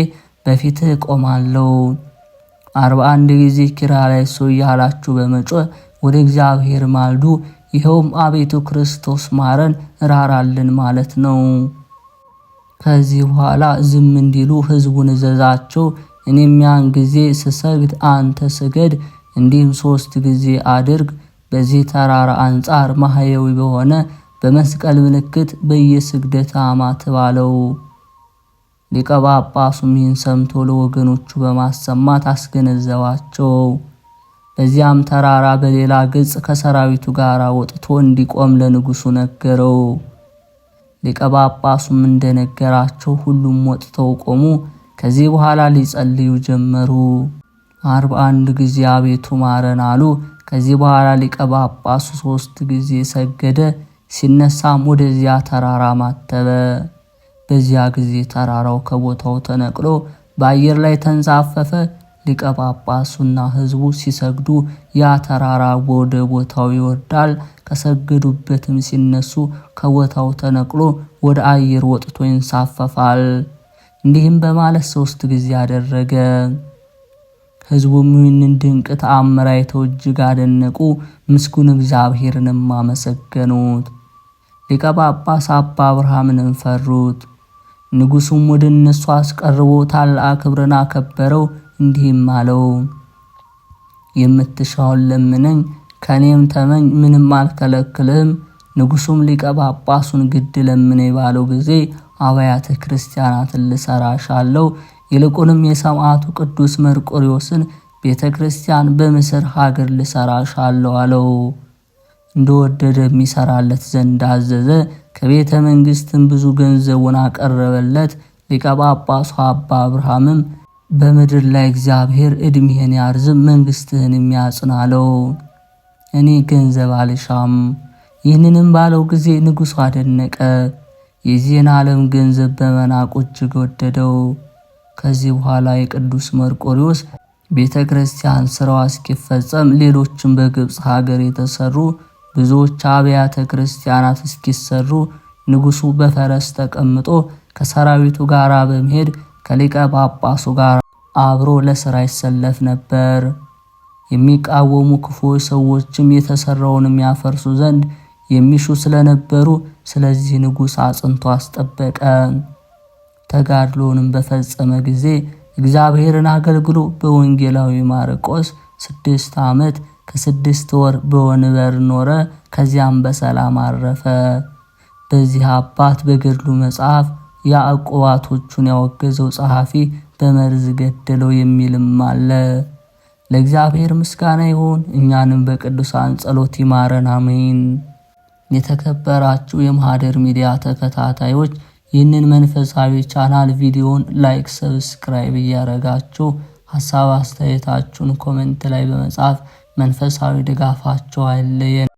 በፊትህ እቆማለሁ። 41 ጊዜ ኪርያላይሶ እያላችሁ በመጮህ ወደ እግዚአብሔር ማልዱ። ይኸውም አቤቱ ክርስቶስ ማረን ራራልን ማለት ነው። ከዚህ በኋላ ዝም እንዲሉ ሕዝቡን እዘዛቸው። እኔም ያን ጊዜ ስሰግድ አንተ ስገድ፣ እንዲህም 3 ጊዜ አድርግ። በዚህ ተራራ አንጻር ማህየዊ በሆነ በመስቀል ምልክት በየስግደት አማትብ አለው። ሊቀ ጳጳሱም ይህን ሰምቶ ለወገኖቹ በማሰማት አስገነዘባቸው። በዚያም ተራራ በሌላ ገጽ ከሰራዊቱ ጋር ወጥቶ እንዲቆም ለንጉሱ ነገረው። ሊቀ ጳጳሱም እንደነገራቸው ሁሉም ወጥተው ቆሙ። ከዚህ በኋላ ሊጸልዩ ጀመሩ። 41 ጊዜ አቤቱ ማረን አሉ። ከዚህ በኋላ ሊቀ ጳጳሱ 3 ጊዜ ሰገደ። ሲነሳም ወደዚያ ተራራ ማተበ። በዚያ ጊዜ ተራራው ከቦታው ተነቅሎ በአየር ላይ ተንሳፈፈ። ሊቀ ጳጳሱና ሕዝቡ ሲሰግዱ ያ ተራራ ወደ ቦታው ይወርዳል። ከሰገዱበትም ሲነሱ ከቦታው ተነቅሎ ወደ አየር ወጥቶ ይንሳፈፋል። እንዲህም በማለት 3 ጊዜ አደረገ። ሕዝቡም ይህንን ድንቅ ተአምር አይተው እጅግ አደነቁ። ምስጉን እግዚአብሔርንም አመሰገኑት። ሊቀ ጳጳስ አባ አብርሃምንም ፈሩት። ንጉሱም ወደ እነሱ አስቀርቦ ታላቅ ክብርን አከበረው። እንዲህም አለው፣ የምትሻውን ለምነኝ፣ ከኔም ተመኝ፣ ምንም አልከለክልህም። ንጉሱም ሊቀ ጳጳሱን ግድ ለምነኝ ባለው ጊዜ አብያተ ክርስቲያናትን ልሰራሻለሁ፣ ይልቁንም የሰማዕቱ ቅዱስ መርቆሬዎስን ቤተ ክርስቲያን በምስር ሀገር ልሰራሻለሁ አለው። እንደወደደ የሚሰራለት ዘንድ አዘዘ። ከቤተ መንግስትም ብዙ ገንዘቡን አቀረበለት። ሊቀ ጳጳሱ አባ አብርሃምም በምድር ላይ እግዚአብሔር ዕድሜህን ያርዝም መንግስትህን የሚያጽናለው፣ እኔ ገንዘብ አልሻም። ይህንንም ባለው ጊዜ ንጉሡ አደነቀ። የዚህን ዓለም ገንዘብ በመናቁ እጅግ ወደደው። ከዚህ በኋላ የቅዱስ መርቆሬዎስ ቤተ ክርስቲያን ስራዋ እስኪፈጸም ሌሎችም በግብፅ ሀገር የተሰሩ ብዙዎች አብያተ ክርስቲያናት እስኪሰሩ ንጉሱ በፈረስ ተቀምጦ ከሰራዊቱ ጋር በመሄድ ከሊቀ ጳጳሱ ጋር አብሮ ለሥራ ይሰለፍ ነበር። የሚቃወሙ ክፉዎች ሰዎችም የተሰራውን የሚያፈርሱ ዘንድ የሚሹ ስለነበሩ ስለዚህ ንጉሥ አጽንቶ አስጠበቀ። ተጋድሎንም በፈጸመ ጊዜ እግዚአብሔርን አገልግሎ በወንጌላዊ ማርቆስ 6 ዓመት ከ6 ወር በወንበር ኖረ። ከዚያም በሰላም አረፈ። በዚህ አባት በገድሉ መጽሐፍ ያዕቆባቶቹን ያወገዘው ጸሐፊ በመርዝ ገደለው የሚልም አለ። ለእግዚአብሔር ምስጋና ይሁን፣ እኛንም በቅዱሳን ጸሎት ይማረን፣ አሜን። የተከበራችሁ የማህደር ሚዲያ ተከታታዮች ይህንን መንፈሳዊ ቻናል ቪዲዮን ላይክ፣ ሰብስክራይብ እያረጋችሁ ሐሳብ አስተያየታችሁን ኮሜንት ላይ በመጻፍ መንፈሳዊ ድጋፋችሁ አይለየን።